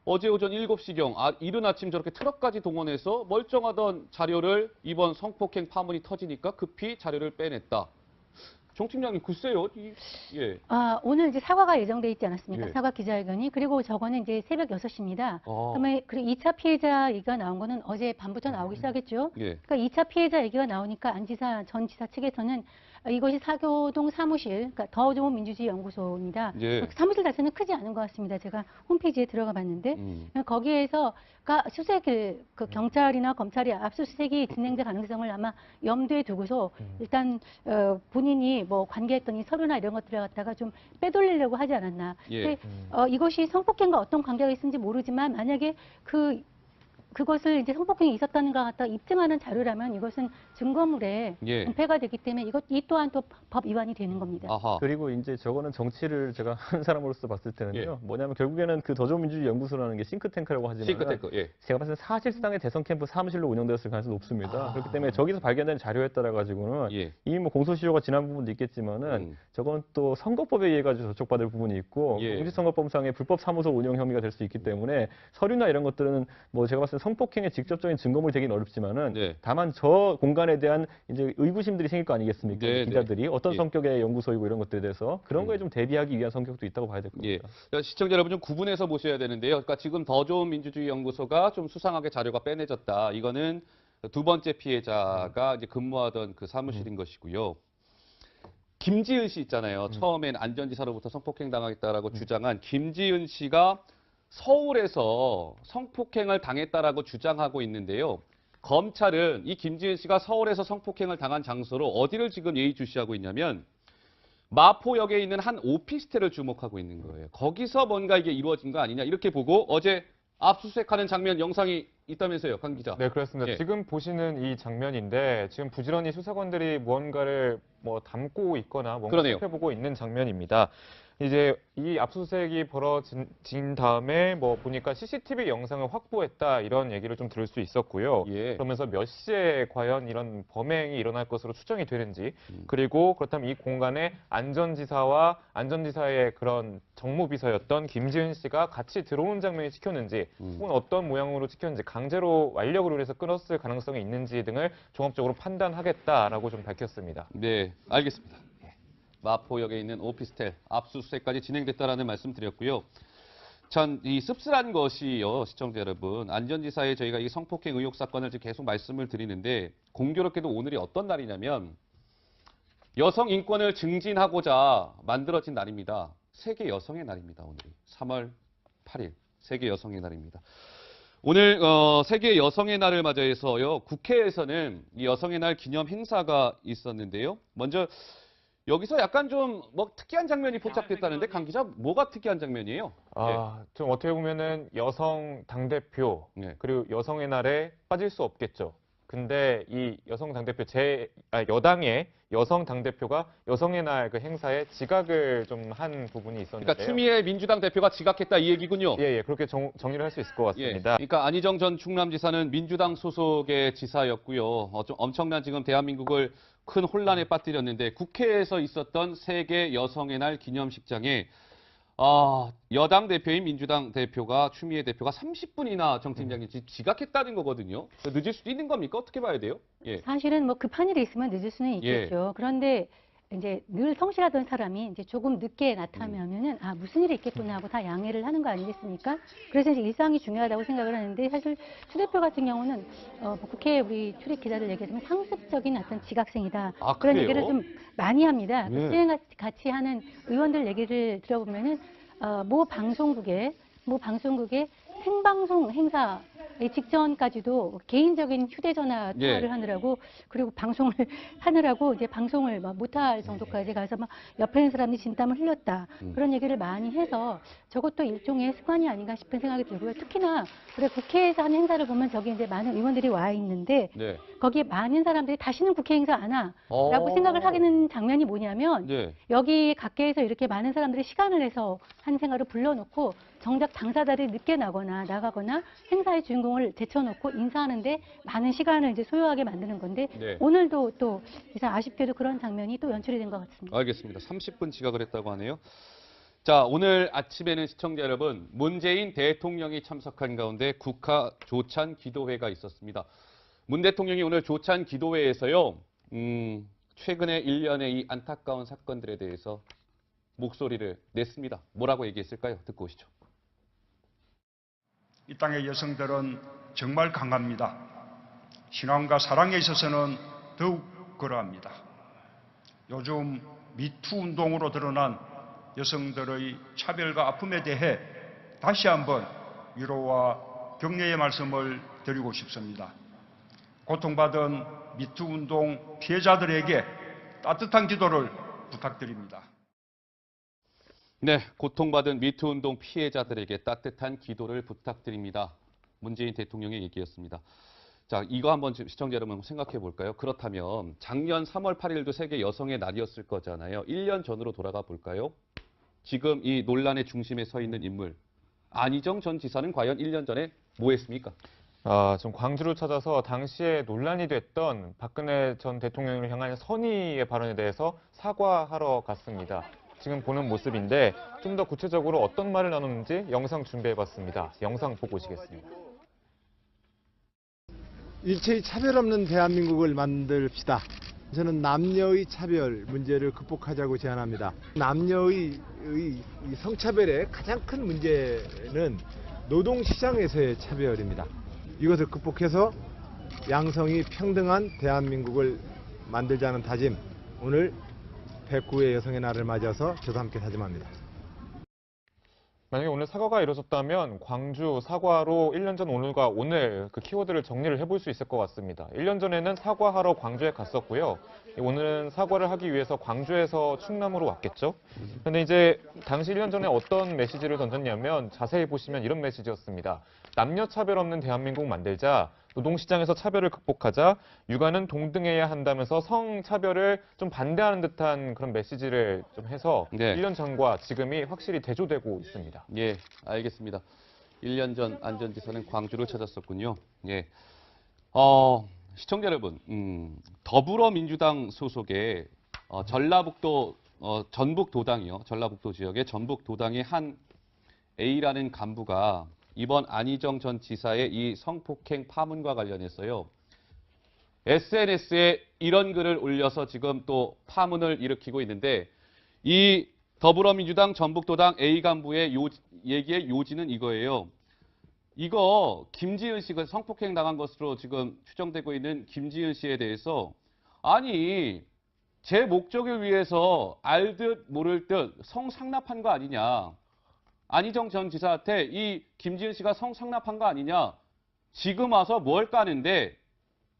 B: 어제 오전 7시경 이른 아침 저렇게 트럭까지 동원해서 멀쩡하던 자료를 이번 성폭행 파문이 터지니까 급히 자료를 빼냈다. 정 팀장님 글쎄요. 예.
G: 오늘 이제 사과가 예정돼 있지 않았습니까?
B: 예.
G: 사과 기자회견이. 그리고 저거는 이제 새벽 6시입니다. 그러면 그리고 2차 피해자 얘기가 나온 거는 어제 밤부터 나오기 시작했죠.
B: 예.
G: 그러니까 2차 피해자 얘기가 나오니까 전 지사 측에서는 이것이 사교동 사무실, 그러니까 더 좋은 민주주의 연구소입니다.
B: 예.
G: 사무실 자체는 크지 않은 것 같습니다. 제가 홈페이지에 들어가 봤는데 거기에서 수색을 경찰이나 검찰이 압수수색이 진행될 가능성을 아마 염두에 두고서 일단 본인이 뭐 관계했던 이 서류나 이런 것들을 갖다가 좀 빼돌리려고 하지 않았나.
B: 예.
G: 이것이 성폭행과 어떤 관계가 있는지 모르지만 만약에 그것을 이제 성폭행이 있었다는 것 갖다 입증하는 자료라면 이것은 증거물에
B: 예.
G: 은폐가 되기 때문에 이 또한 또 법 위반이 되는 겁니다.
B: 아하.
A: 그리고 이제 저거는 정치를 제가 한 사람으로서 봤을 때는요. 뭐냐면 결국에는 그 더 좋은 민주주의 연구소라는 게 싱크탱크라고 하지만
B: 싱크탱크. 예.
A: 제가 봤을 때 사실상의 대선 캠프 사무실로 운영되었을 가능성이 높습니다. 그렇기 때문에 저기서 발견된 자료에 따라 가지고는 이미 뭐 공소시효가 지난 부분도 있겠지만은 저건 또 선거법에 의해 가지고 저촉받을 부분이 있고 공직선거법상의 불법 사무소 운영 혐의가 될 수 있기 때문에 서류나 이런 것들은 뭐 제가 봤을 때 성폭행의 직접적인 증거물이 되긴 어렵지만은 다만 저 공간에 대한 이제 의구심들이 생길 거 아니겠습니까? 기자들이 어떤 성격의 연구소이고 이런 것들에 대해서 그런 거에 좀 대비하기 위한 성격도 있다고 봐야 될 겁니다.
B: 그러니까 시청자 여러분 좀 구분해서 보셔야 되는데요. 그러니까 지금 더 좋은 민주주의 연구소가 좀 수상하게 자료가 빼내졌다. 이거는 두 번째 피해자가 이제 근무하던 그 사무실인 것이고요. 김지은 씨 있잖아요. 처음엔 안전지사로부터 성폭행 당하겠다라고 주장한 김지은 씨가 서울에서 성폭행을 당했다라고 주장하고 있는데요. 검찰은 이 김지은 씨가 서울에서 성폭행을 당한 장소로 어디를 지금 예의주시하고 있냐면 마포역에 있는 한 오피스텔을 주목하고 있는 거예요. 거기서 뭔가 이게 이루어진 거 아니냐 이렇게 보고 어제 압수수색하는 장면 영상이 있다면서요, 강 기자.
E: 네, 그렇습니다. 지금 보시는 이 장면인데 지금 부지런히 수사관들이 무언가를 담고 있거나 뭔가 살펴보고 있는 장면입니다. 이제 이 압수수색이 벌어진 다음에 보니까 CCTV 영상을 확보했다 이런 얘기를 좀 들을 수 있었고요. 그러면서 몇 시에 과연 이런 범행이 일어날 것으로 추정이 되는지 그리고 그렇다면 이 공간에 안전지사와 안전지사의 그런 정무비서였던 김지은 씨가 같이 들어온 장면이 찍혔는지 혹은 어떤 모양으로 찍혔는지 강제로 완력을 의해서 끊었을 가능성이 있는지 등을 종합적으로 판단하겠다라고 좀 밝혔습니다.
B: 네, 알겠습니다. 마포역에 있는 오피스텔 압수수색까지 진행됐다라는 말씀 드렸고요. 참 이 씁쓸한 것이요, 시청자 여러분. 안전지사에 저희가 이 성폭행 의혹 사건을 지금 계속 말씀을 드리는데 공교롭게도 오늘이 어떤 날이냐면 여성 인권을 증진하고자 만들어진 날입니다. 세계 여성의 날입니다. 오늘이 3월 8일 세계 여성의 날입니다. 오늘 세계 여성의 날을 맞이해서요. 국회에서는 이 여성의 날 기념 행사가 있었는데요. 먼저 여기서 약간 좀 특이한 장면이 포착됐다는데 강 기자 뭐가 특이한 장면이에요?
E: 좀 어떻게 보면은 여성 당대표 그리고 여성의 날에 빠질 수 없겠죠. 근데 이 여성 당대표 여당의 여성 당대표가 여성의 날 그 행사에 지각을 좀 한 부분이 있었는데요.
B: 그러니까 추미애 민주당 대표가 지각했다 이 얘기군요.
E: 예, 그렇게 정리를 할 수 있을 것 같습니다.
B: 그러니까 안희정 전 충남지사는 민주당 소속의 지사였고요. 좀 엄청난 지금 대한민국을 큰 혼란에 빠뜨렸는데 국회에서 있었던 세계 여성의 날 기념식장에 여당 대표인 민주당 대표가 추미애 대표가 30분이나 정팀장이 지각했다는 거거든요. 늦을 수도 있는 겁니까? 어떻게 봐야 돼요? 예.
G: 사실은 뭐 급한 일이 있으면 늦을 수는 있겠죠. 그런데 이제 늘 성실하던 사람이 이제 조금 늦게 나타나면은 무슨 일이 있겠구나 하고 다 양해를 하는 거 아니겠습니까? 그래서 이제 일상이 중요하다고 생각을 하는데 사실 추 대표 같은 경우는 국회 우리 출입 기자들 얘기하면 상습적인 어떤 지각생이다. 그런
B: 그래요?
G: 얘기를 좀 많이 합니다. 수행 같이 하는 의원들 얘기를 들어보면은 모 방송국의 생방송 행사 직전까지도 개인적인 휴대전화 통화를 하느라고 그리고 방송을 하느라고 이제 방송을 못할 정도까지 가서 막 옆에 있는 사람이 진땀을 흘렸다. 그런 얘기를 많이 해서 저것도 일종의 습관이 아닌가 싶은 생각이 들고요. 특히나 우리 국회에서 하는 행사를 보면 저기 이제 많은 의원들이 와 있는데 거기에 많은 사람들이 다시는 국회 행사 안 와라고 생각을 하는 장면이 뭐냐면 여기 각계에서 이렇게 많은 사람들이 시간을 내서 한 생활을 불러놓고 정작 당사자들이 늦게 나가거나 행사의 주인공을 제쳐놓고 인사하는데 많은 시간을 이제 소요하게 만드는 건데 오늘도 또 이상 아쉽게도 그런 장면이 또 연출이 된 것 같습니다.
B: 알겠습니다. 30분 지각을 했다고 하네요. 자, 오늘 아침에는 시청자 여러분, 문재인 대통령이 참석한 가운데 국가 조찬 기도회가 있었습니다. 문 대통령이 오늘 조찬 기도회에서요, 최근에 일련의 이 안타까운 사건들에 대해서 목소리를 냈습니다. 뭐라고 얘기했을까요? 듣고 오시죠.
L: 이 땅의 여성들은 정말 강합니다. 신앙과 사랑에 있어서는 더욱 그러합니다. 요즘 미투 운동으로 드러난 여성들의 차별과 아픔에 대해 다시 한번 위로와 격려의 말씀을 드리고 싶습니다. 고통받은 미투 운동 피해자들에게 따뜻한 기도를 부탁드립니다.
B: 네, 고통받은 미투 운동 피해자들에게 따뜻한 기도를 부탁드립니다. 문재인 대통령의 얘기였습니다. 자, 이거 한번 시청자 여러분 생각해 볼까요? 그렇다면 작년 3월 8일도 세계 여성의 날이었을 거잖아요. 1년 전으로 돌아가 볼까요? 지금 이 논란의 중심에 서 있는 인물, 안희정 전 지사는 과연 1년 전에 뭐 했습니까?
E: 좀 광주를 찾아서 당시에 논란이 됐던 박근혜 전 대통령을 향한 선의의 발언에 대해서 사과하러 갔습니다. 지금 보는 모습인데 좀 더 구체적으로 어떤 말을 나눴는지 영상 준비해봤습니다. 영상 보고 오시겠습니다.
K: 일체의 차별 없는 대한민국을 만듭시다. 저는 남녀의 차별 문제를 극복하자고 제안합니다. 남녀의 성차별의 가장 큰 문제는 노동시장에서의 차별입니다. 이것을 극복해서 양성이 평등한 대한민국을 만들자는 다짐, 오늘 109회 여성의 날을 맞아서 저도 함께 다짐합니다.
E: 만약에 오늘 사과가 이루어졌다면 광주 사과로 1년 전 오늘과 오늘 그 키워드를 정리를 해볼 수 있을 것 같습니다. 1년 전에는 사과하러 광주에 갔었고요. 오늘은 사과를 하기 위해서 광주에서 충남으로 왔겠죠. 그런데 이제 당시 1년 전에 어떤 메시지를 던졌냐면 자세히 보시면 이런 메시지였습니다. 남녀 차별 없는 대한민국 만들자. 노동시장에서 차별을 극복하자, 육아는 동등해야 한다면서 성차별을 좀 반대하는 듯한 그런 메시지를 좀 해서 1년 전과 지금이 확실히 대조되고 있습니다.
B: 예, 알겠습니다. 1년 전 안 전 지사는 광주를 찾았었군요. 예. 시청자 여러분, 더불어민주당 소속의 전라북도 전북도당이요. 전라북도 지역의 전북도당의 한 A라는 간부가 이번 안희정 전 지사의 이 성폭행 파문과 관련해서요. SNS에 이런 글을 올려서 지금 또 파문을 일으키고 있는데 이 더불어민주당 전북도당 A 간부의 얘기의 요지는 이거예요. 이거 김지은 씨가 성폭행 당한 것으로 지금 추정되고 있는 김지은 씨에 대해서 아니 제 목적을 위해서 알듯 모를 듯 성상납한 거 아니냐. 안희정 전 지사한테 이 김지은 씨가 성상납한 거 아니냐. 지금 와서 뭘 까는데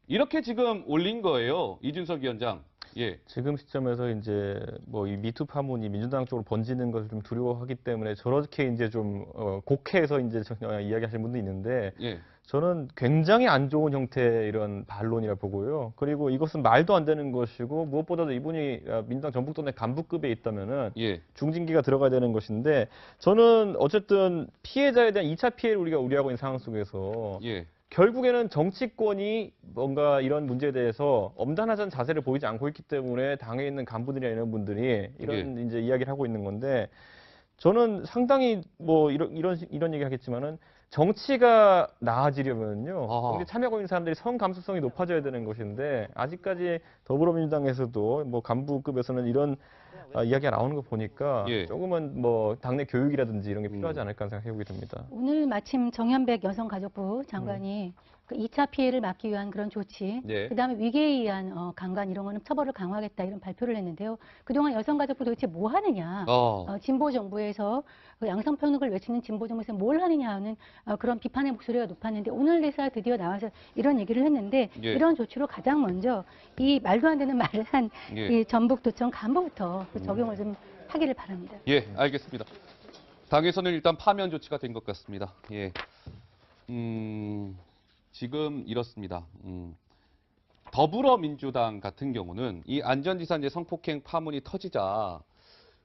B: 이렇게 지금 올린 거예요. 이준석 위원장. 예.
A: 지금 시점에서 이제 뭐 이 미투 파문이 민주당 쪽으로 번지는 것을 좀 두려워하기 때문에 저렇게 이제 좀 곡해해서 이제 이야기하시는 분도 있는데
B: 예.
A: 저는 굉장히 안 좋은 형태의 이런 반론이라 보고요. 그리고 이것은 말도 안 되는 것이고 무엇보다도 이분이 민주당 전북도내 간부급에 있다면은
B: 예.
A: 중징계가 들어가야 되는 것인데 저는 어쨌든 피해자에 대한 2차 피해를 우리가 우려하고 있는 상황 속에서
B: 예.
A: 결국에는 정치권이 뭔가 이런 문제에 대해서 엄단하자는 자세를 보이지 않고 있기 때문에 당에 있는 간부들이나 이런 분들이 이런 이제 이야기를 하고 있는 건데 저는 상당히 뭐 이런 얘기 하겠지만은 정치가 나아지려면요. 우리 참여하고 있는 사람들이 성 감수성이 높아져야 되는 것인데 아직까지 더불어민주당에서도 뭐 간부급에서는 이런 이야기가 나오는 거 보니까
B: 예.
A: 조금은 뭐 당내 교육이라든지 이런 게 필요하지 않을까 생각해보게 됩니다.
G: 오늘 마침 정현백 여성가족부 장관이 그 2차 피해를 막기 위한 그런 조치,
B: 네.
G: 그다음에 위계에 의한 강간 이런 거는 처벌을 강화하겠다 이런 발표를 했는데요. 그동안 여성가족부 도대체 뭐 하느냐, 진보 정부에서 그 양성평등을 외치는 진보 정부에서 뭘 하느냐 하는 그런 비판의 목소리가 높았는데 오늘 대사 드디어 나와서 이런 얘기를 했는데
B: 예.
G: 이런 조치로 가장 먼저 이 말도 안 되는 말을 한
B: 예.
G: 이 전북도청 간부부터 그 적용을 좀 하기를 바랍니다.
B: 예, 알겠습니다. 당에서는 일단 파면 조치가 된 것 같습니다. 예. 지금 이렇습니다. 더불어민주당 같은 경우는 이 안전지사 이제 성폭행 파문이 터지자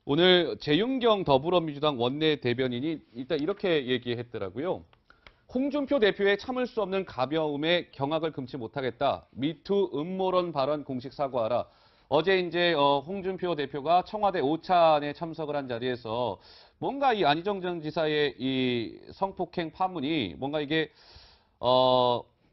B: 오늘 재윤경 더불어민주당 원내 대변인이 일단 이렇게 얘기했더라고요. 홍준표 대표의 참을 수 없는 가벼움에 경악을 금치 못하겠다. 미투 음모론 발언 공식 사과하라. 어제 이제 홍준표 대표가 청와대 오찬에 참석을 한 자리에서 뭔가 이 안희정 전 지사의 이 성폭행 파문이 뭔가 이게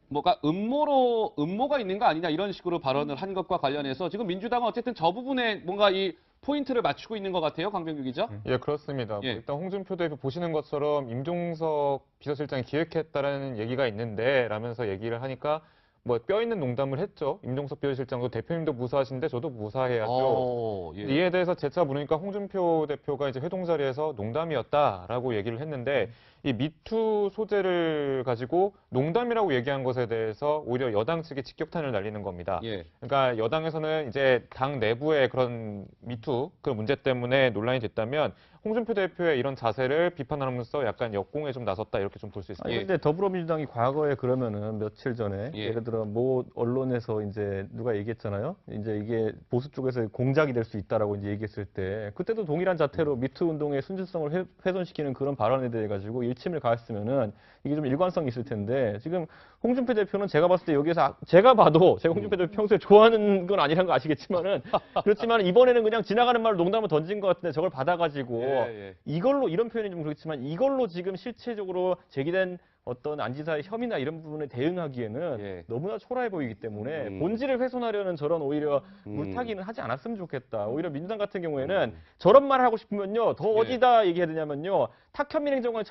B: 뭐가 음모가 있는 거 아니냐 이런 식으로 발언을 한 것과 관련해서 지금 민주당은 어쨌든 저 부분에 뭔가 이 포인트를 맞추고 있는 것 같아요. 강병규 기자.
E: 예, 그렇습니다.
B: 예.
E: 일단 홍준표 대표 보시는 것처럼 임종석 비서실장이 기획했다라는 얘기가 있는데 라면서 얘기를 하니까 뭐 뼈 있는 농담을 했죠. 임종석 비서실장도 대표님도 무사하신데 저도 무사해야죠.
B: 예.
E: 이에 대해서 재차 물으니까 홍준표 대표가 이제 회동 자리에서 농담이었다라고 얘기를 했는데 이 미투 소재를 가지고 농담이라고 얘기한 것에 대해서 오히려 여당 측이 직격탄을 날리는 겁니다.
B: 예.
E: 그러니까 여당에서는 이제 당 내부의 그런 미투 그 문제 때문에 논란이 됐다면 홍준표 대표의 이런 자세를 비판하면서 약간 역공에 좀 나섰다 이렇게 좀 볼 수 있습니다.
A: 근데 더불어민주당이 과거에 그러면은 며칠 전에 예를 들어 모 언론에서 이제 누가 얘기했잖아요. 이제 이게 보수 쪽에서 공작이 될 수 있다라고 이제 얘기했을 때 그때도 동일한 자태로 미투 운동의 순진성을 훼손시키는 그런 발언에 대해 가지고 일침을 가했으면은 이게 좀 일관성이 있을 텐데 지금 홍준표 대표는 제가 봤을 때 여기에서 제가 홍준표 대표 평소에 좋아하는 건 아니라는 거 아시겠지만은 그렇지만 이번에는 그냥 지나가는 말로 농담을 던진 것 같은데 저걸 받아가지고 이걸로 이런 표현이 좀 그렇지만 이걸로 지금 실체적으로 제기된 어떤 안 지사의 혐의나 이런 부분에 대응하기에는 너무나 초라해 보이기 때문에 본질을 훼손하려는 저런 오히려 물타기는 하지 않았으면 좋겠다. 오히려 민주당 같은 경우에는 저런 말을 하고 싶으면요. 더 어디다 얘기해야 되냐면요. 탁현민 행정관이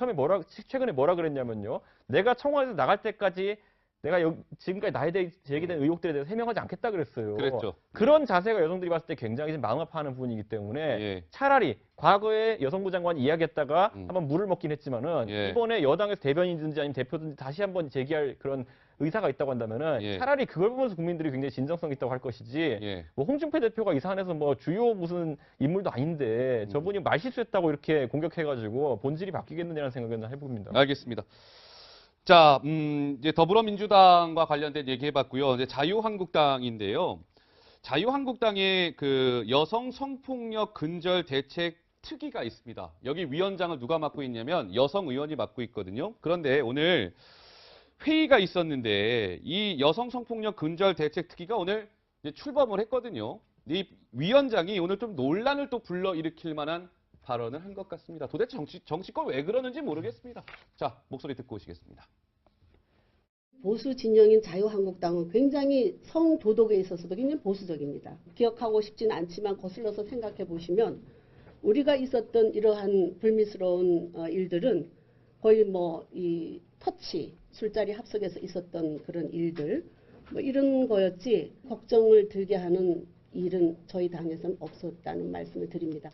A: 최근에 뭐라 그랬냐면요. 내가 청와대에서 나갈 때까지 내가 지금까지 나에 대해 제기된 의혹들에 대해서 해명하지 않겠다 그랬어요.
B: 그랬죠.
A: 그런 자세가 여성들이 봤을 때 굉장히 좀 마음 아파하는 부분이기 때문에 차라리 과거에 여성부 장관이 이야기했다가 한번 물을 먹긴 했지만은 이번에 여당에서 대변인든지 아니면 대표든지 다시 한번 제기할 그런 의사가 있다고 한다면은 차라리 그걸 보면서 국민들이 굉장히 진정성 있다고 할 것이지 뭐 홍준표 대표가 이 사안에서 뭐 주요 무슨 인물도 아닌데 저분이 말실수했다고 이렇게 공격해가지고 본질이 바뀌겠느냐는 생각을 해봅니다.
B: 알겠습니다. 자, 이제 더불어민주당과 관련된 얘기 해봤고요. 이제 자유한국당인데요. 자유한국당의 그 여성 성폭력 근절 대책 특위가 있습니다. 여기 위원장을 누가 맡고 있냐면 여성 의원이 맡고 있거든요. 그런데 오늘 회의가 있었는데 이 여성 성폭력 근절 대책 특위가 오늘 이제 출범을 했거든요. 이 위원장이 오늘 좀 논란을 또 불러일으킬 만한 발언을 한 것 같습니다. 도대체 정치권 왜 그러는지 모르겠습니다. 자, 목소리 듣고 오시겠습니다.
M: 보수 진영인 자유한국당은 굉장히 성도덕에 있어서도 굉장히 보수적입니다. 기억하고 싶지는 않지만 거슬러서 생각해 보시면 우리가 있었던 이러한 불미스러운 일들은 거의 뭐 이 터치, 술자리 합석에서 있었던 그런 일들 뭐 이런 거였지 걱정을 들게 하는 일은 저희 당에서는 없었다는 말씀을 드립니다.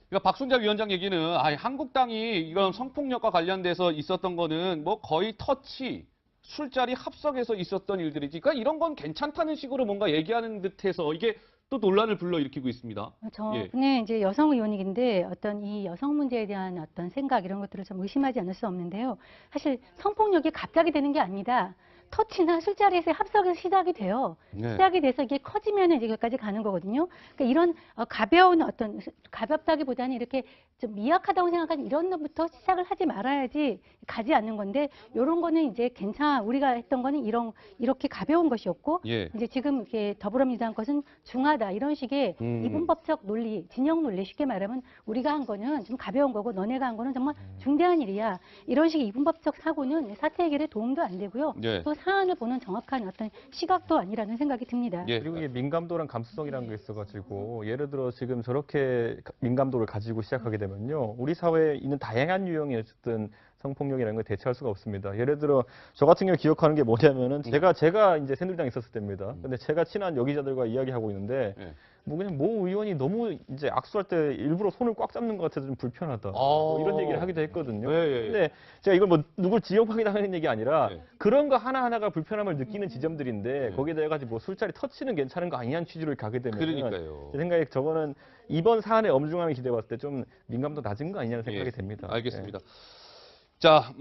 B: 그러니까 박순자 위원장 얘기는 한국당이 이런 성폭력과 관련돼서 있었던 거는 뭐 거의 터치, 술자리 합석에서 있었던 일들이지. 그러니까 이런 건 괜찮다는 식으로 뭔가 얘기하는 듯해서 이게 또 논란을 불러일으키고 있습니다.
G: 저분은 이제 여성 의원이긴데 어떤 이 여성 문제에 대한 어떤 생각 이런 것들을 좀 의심하지 않을 수 없는데요. 사실 성폭력이 갑자기 되는 게 아니다. 터치나 술자리에서 합석에서 시작이 돼요.
B: 네.
G: 시작이 돼서 이게 커지면 이제 여기까지 가는 거거든요. 그러니까 이런 가벼운 어떤 가볍다기보다는 이렇게 좀 미약하다고 생각하는 이런 것부터 시작을 하지 말아야지 가지 않는 건데 이런 거는 이제 우리가 했던 거는 이렇게 가벼운 것이었고
B: 예.
G: 이제 지금 이렇게 더불어민주당 것은 중하다 이런 식의 이분법적 논리, 진영 논리 쉽게 말하면 우리가 한 거는 좀 가벼운 거고 너네가 한 거는 정말 중대한 일이야. 이런 식의 이분법적 사고는 사태 해결에 도움도 안 되고요.
B: 예.
G: 또 사안을 보는 정확한 어떤 시각도 아니라는 생각이 듭니다.
B: 예.
A: 그리고 이게 민감도랑 감수성이라는 게 있어가지고 예를 들어 지금 저렇게 민감도를 가지고 시작하게 되면요. 우리 사회에 있는 다양한 유형의 어쨌든 성폭력이라는 걸 대체할 수가 없습니다. 예를 들어 저 같은 경우 기억하는 게 뭐냐면은 제가 이제 새누리당에 있었을 때입니다. 근데 제가 친한 여기자들과 이야기하고 있는데 뭐 그냥 모 의원이 너무 이제 악수할 때 일부러 손을 꽉 잡는 것 같아서 좀 불편하다. 뭐 이런 얘기를 하기도 했거든요. 근데 제가 이걸 뭐 누굴 지역하겠다는 얘기 아니라 그런 거 하나하나가 불편함을 느끼는 지점들인데 거기에 해가지고 뭐 술자리 터치는 괜찮은 거 아니냐는 취지로 가게 되면
B: 그러니까요.
A: 제 생각에 저거는 이번 사안의 엄중함을 기대해 봤을 때 좀 민감도 낮은 거 아니냐는 생각이 됩니다.
B: 알겠습니다. 자,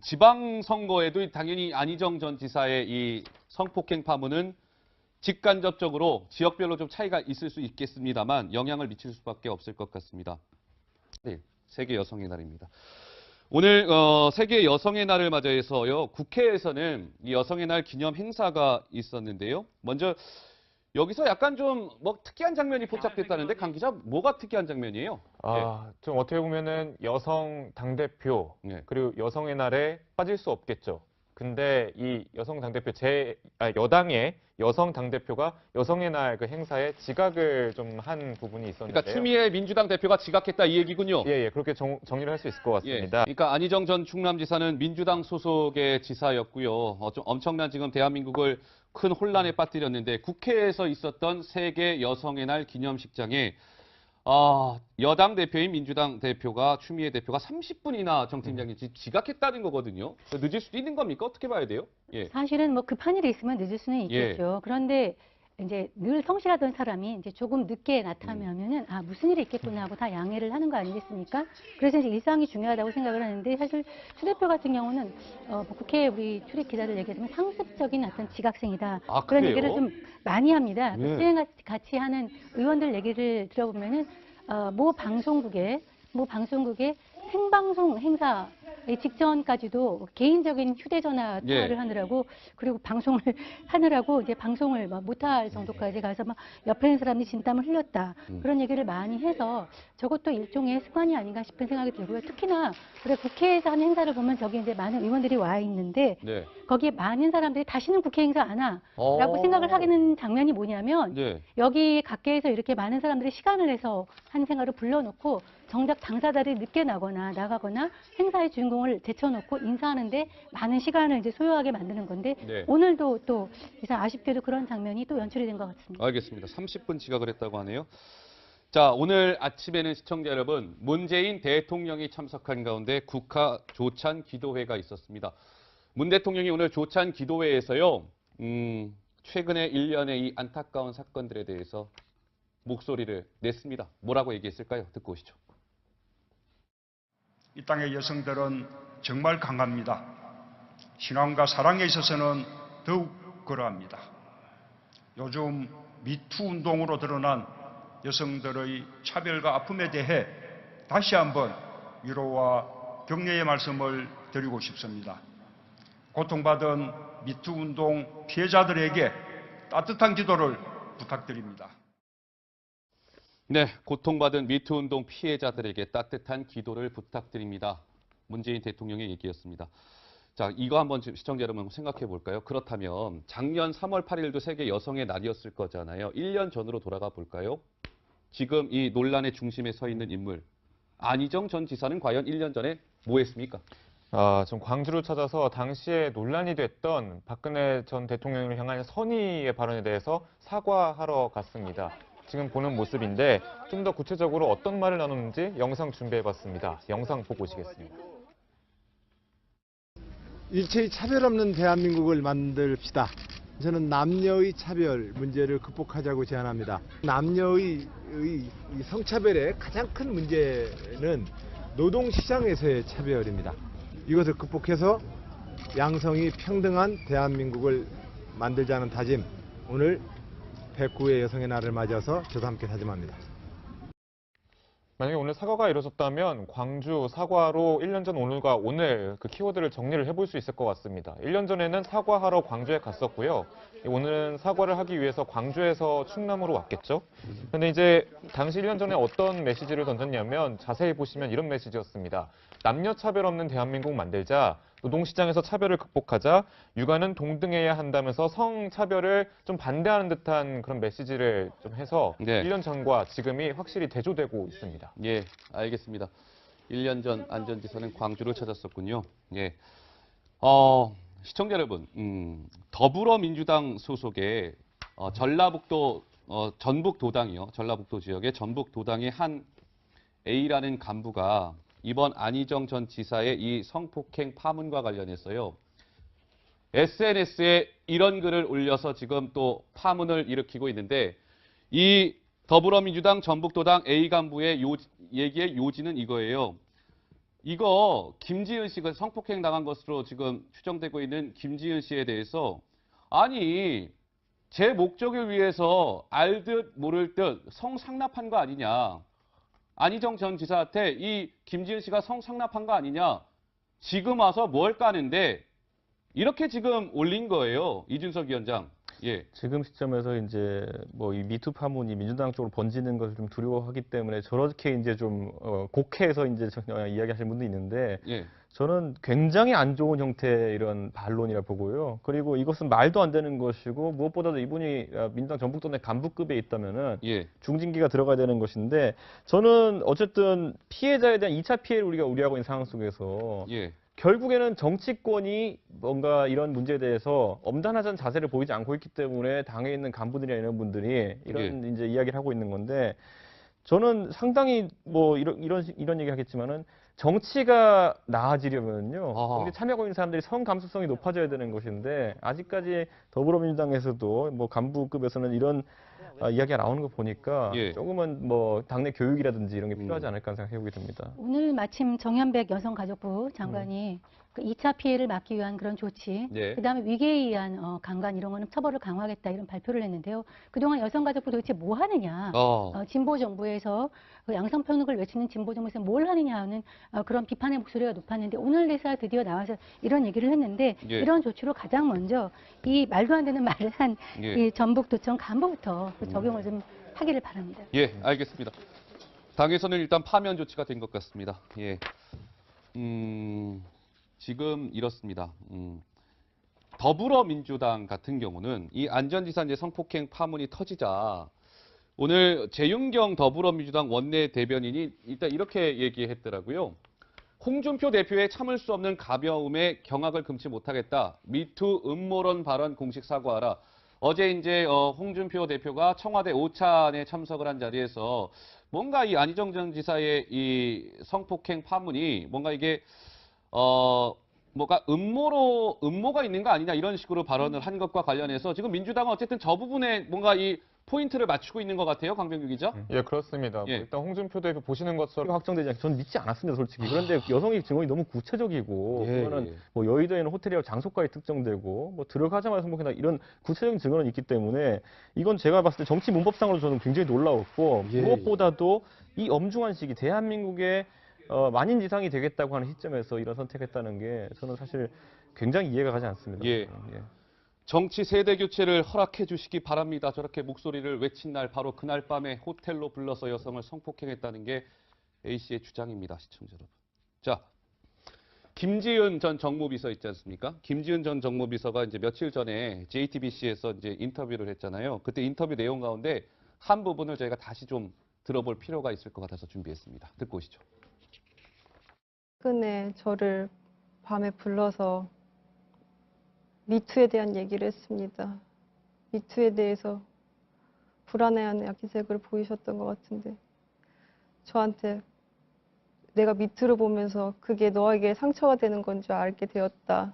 B: 지방선거에도 당연히 안희정 전 지사의 이 성폭행 파문은 직간접적으로 지역별로 좀 차이가 있을 수 있겠습니다만 영향을 미칠 수밖에 없을 것 같습니다. 네, 세계 여성의 날입니다. 오늘 세계 여성의 날을 맞이해서요. 국회에서는 이 여성의 날 기념 행사가 있었는데요. 먼저 여기서 약간 좀 뭐 특이한 장면이 포착됐다는데 강 기자 뭐가 특이한 장면이에요?
E: 좀 어떻게 보면은 여성 당대표 그리고 여성의 날에 빠질 수 없겠죠. 근데 이 여성 당대표 여당의 여성 당대표가 여성의 날 그 행사에 지각을 좀 한 부분이 있었는데요.
B: 그러니까 추미애 민주당 대표가 지각했다 이 얘기군요.
E: 예, 그렇게 정리를 할 수 있을 것 같습니다.
B: 그러니까 안희정 전 충남지사는 민주당 소속의 지사였고요. 좀 엄청난 지금 대한민국을 큰 혼란에 빠뜨렸는데 국회에서 있었던 세계 여성의 날 기념식장에 여당 대표인 민주당 대표가 추미애 대표가 30분이나 정팀장이 지각했다는 거거든요. 늦을 수도 있는 겁니까? 어떻게 봐야 돼요?
G: 사실은 뭐 급한 일이 있으면 늦을 수는 있겠죠. 그런데 이제 늘 성실하던 사람이 이제 조금 늦게 나타나면은 무슨 일이 있겠구나 하고 다 양해를 하는 거 아니겠습니까? 그래서 이제 일상이 중요하다고 생각을 하는데 사실 추 대표 같은 경우는 국회 우리 출입 기자들 얘기하면 상습적인 어떤 지각생이다. 그런 얘기를 좀 많이 합니다. 수행 같이 하는 의원들 얘기를 들어보면은 모 방송국의 생방송 행사 직전까지도 개인적인 휴대전화 통화를 하느라고 그리고 방송을 하느라고 이제 방송을 못할 정도까지 가서 막 옆에 있는 사람이 진땀을 흘렸다 그런 얘기를 많이 해서 저것도 일종의 습관이 아닌가 싶은 생각이 들고요. 특히나 국회에서 하는 행사를 보면 저기 이제 많은 의원들이 와 있는데 거기에 많은 사람들이 다시는 국회 행사 안 와라고 생각을 하는 장면이 뭐냐면 여기 각계에서 이렇게 많은 사람들이 시간을 내서 한 생활을 불러놓고 정작 당사자들이 늦게 나가거나 행사의 주인공을 제쳐놓고 인사하는데 많은 시간을 이제 소요하게 만드는 건데 오늘도 또 아쉽게도 그런 장면이 또 연출이 된 것 같습니다.
B: 알겠습니다. 30분 지각을 했다고 하네요. 자, 오늘 아침에는 시청자 여러분, 문재인 대통령이 참석한 가운데 국가 조찬 기도회가 있었습니다. 문 대통령이 오늘 조찬 기도회에서요, 최근에 일련의 이 안타까운 사건들에 대해서 목소리를 냈습니다. 뭐라고 얘기했을까요? 듣고 오시죠.
L: 이 땅의 여성들은 정말 강합니다. 신앙과 사랑에 있어서는 더욱 그러합니다. 요즘 미투 운동으로 드러난 여성들의 차별과 아픔에 대해 다시 한번 위로와 격려의 말씀을 드리고 싶습니다. 고통받은 미투 운동 피해자들에게 따뜻한 기도를 부탁드립니다.
B: 네, 고통받은 미투 운동 피해자들에게 따뜻한 기도를 부탁드립니다. 문재인 대통령의 얘기였습니다. 자, 이거 한번 시청자 여러분 생각해 볼까요? 그렇다면 작년 3월 8일도 세계 여성의 날이었을 거잖아요. 1년 전으로 돌아가 볼까요? 지금 이 논란의 중심에 서 있는 인물, 안희정 전 지사는 과연 1년 전에 뭐 했습니까?
E: 좀 광주를 찾아서 당시에 논란이 됐던 박근혜 전 대통령을 향한 선의의 발언에 대해서 사과하러 갔습니다. 지금 보는 모습인데 좀 더 구체적으로 어떤 말을 나눴는지 영상 준비해봤습니다. 영상 보고 오시겠습니다.
K: 일체의 차별 없는 대한민국을 만듭시다. 저는 남녀의 차별 문제를 극복하자고 제안합니다. 남녀의 이 성차별의 가장 큰 문제는 노동시장에서의 차별입니다. 이것을 극복해서 양성이 평등한 대한민국을 만들자는 다짐, 오늘 109회 여성의 날을 맞아서 저도 함께 다짐합니다.
E: 만약에 오늘 사과가 이루어졌다면 광주 사과로 1년 전 오늘과 오늘 그 키워드를 정리를 해볼 수 있을 것 같습니다. 1년 전에는 사과하러 광주에 갔었고요. 오늘은 사과를 하기 위해서 광주에서 충남으로 왔겠죠. 근데 이제 당시 1년 전에 어떤 메시지를 던졌냐면 자세히 보시면 이런 메시지였습니다. 남녀 차별 없는 대한민국 만들자. 노동시장에서 차별을 극복하자, 육아는 동등해야 한다면서 성차별을 좀 반대하는 듯한 그런 메시지를 좀 해서 1년 전과 지금이 확실히 대조되고 있습니다.
B: 예, 알겠습니다. 1년 전 안전지사는 광주를 찾았었군요. 예. 시청자 여러분, 더불어민주당 소속의 전라북도, 전북도당이요. 전라북도 지역의 전북도당의 한 A라는 간부가 이번 안희정 전 지사의 이 성폭행 파문과 관련해서요. SNS에 이런 글을 올려서 지금 또 파문을 일으키고 있는데 이 더불어민주당 전북도당 A 간부의 얘기의 요지는 이거예요. 이거 김지은 씨가 성폭행 당한 것으로 지금 추정되고 있는 김지은 씨에 대해서 아니 제 목적을 위해서 알듯 모를 듯 성상납한 거 아니냐. 안희정 전 지사한테 이 김지은 씨가 성상납한 거 아니냐. 지금 와서 뭘 까는데 이렇게 지금 올린 거예요. 이준석 위원장. 예.
A: 지금 시점에서 이제 뭐 이 미투 파문이 민주당 쪽으로 번지는 것을 좀 두려워하기 때문에 저렇게 이제 좀 곡해해서 이제 이야기하시는 분도 있는데
B: 예.
A: 저는 굉장히 안 좋은 형태의 이런 반론이라 보고요. 그리고 이것은 말도 안 되는 것이고 무엇보다도 이분이 민주당 전북도내 간부급에 있다면은 중징계가 들어가야 되는 것인데 저는 어쨌든 피해자에 대한 2차 피해를 우리가 우려하고 있는 상황 속에서 결국에는 정치권이 뭔가 이런 문제에 대해서 엄단하자는 자세를 보이지 않고 있기 때문에 당에 있는 간부들이나 이런 분들이 이런 이제 이야기를 하고 있는 건데 저는 상당히 뭐 이런 얘기 하겠지만은 정치가 나아지려면요. 참여하고 있는 사람들이 성 감수성이 높아져야 되는 것인데 아직까지 더불어민주당에서도 뭐 간부급에서는 이런 이야기가 나오는 거 보니까 조금은 뭐 당내 교육이라든지 이런 게 필요하지 않을까 생각해 보게 됩니다.
G: 오늘 마침 정현백 여성가족부 장관이 그 2차 피해를 막기 위한 그런 조치, 그다음에 위계에 의한 강간 이런 거는 처벌을 강화하겠다 이런 발표를 했는데요. 그동안 여성가족부 도대체 뭐 하느냐, 진보 정부에서 그 양성평등을 외치는 진보 정부에서 뭘 하느냐 하는 그런 비판의 목소리가 높았는데 오늘 대사 드디어 나와서 이런 얘기를 했는데 이런 조치로 가장 먼저 이 말도 안 되는 말을 한 이 전북도청 간부부터 그 적용을 좀 하기를 바랍니다.
B: 예, 알겠습니다. 당에서는 일단 파면 조치가 된 것 같습니다. 예. 지금 이렇습니다. 더불어민주당 같은 경우는 이 안전지사 이제 성폭행 파문이 터지자 오늘 재윤경 더불어민주당 원내 대변인이 일단 이렇게 얘기했더라고요. 홍준표 대표의 참을 수 없는 가벼움에 경악을 금치 못하겠다. 미투 음모론 발언 공식 사과하라. 어제 이제 홍준표 대표가 청와대 오찬에 참석을 한 자리에서 뭔가 이 안희정 전 지사의 이 성폭행 파문이 뭔가 이게 뭐가 음모가 있는 거 아니냐 이런 식으로 발언을 한 것과 관련해서 지금 민주당은 어쨌든 저 부분에 뭔가 이 포인트를 맞추고 있는 것 같아요. 강병규 기자.
E: 예, 그렇습니다. 뭐 일단 홍준표 대표 보시는 것처럼
A: 확정되지 않게 전 믿지 않았습니다, 솔직히. 그런데 여성의 증언이 너무 구체적이고 그거는 뭐 여의도에는 호텔이라고 장소까지 특정되고 뭐 들어가자마자 성폭행이다 이런 구체적인 증언은 있기 때문에 이건 제가 봤을 때 정치 문법상으로 저는 굉장히 놀라웠고 무엇보다도 이 엄중한 시기 대한민국의 만인지상이 되겠다고 하는 시점에서 이런 선택했다는 게 저는 사실 굉장히 이해가 가지 않습니다.
B: 정치 세대 교체를 허락해 주시기 바랍니다. 저렇게 목소리를 외친 날 바로 그날 밤에 호텔로 불러서 여성을 성폭행했다는 게 A씨의 주장입니다. 시청자 여러분. 자, 김지은 전 정무비서 있지 않습니까? 김지은 전 정무비서가 이제 며칠 전에 JTBC에서 이제 인터뷰를 했잖아요. 그때 인터뷰 내용 가운데 한 부분을 저희가 다시 좀 들어볼 필요가 있을 것 같아서 준비했습니다. 듣고 오시죠.
I: 최근에 저를 밤에 불러서 미투에 대한 얘기를 했습니다. 미투에 대해서 불안해하는 기색을 보이셨던 것 같은데 저한테 내가 미투를 보면서 그게 너에게 상처가 되는 건 줄 알게 되었다.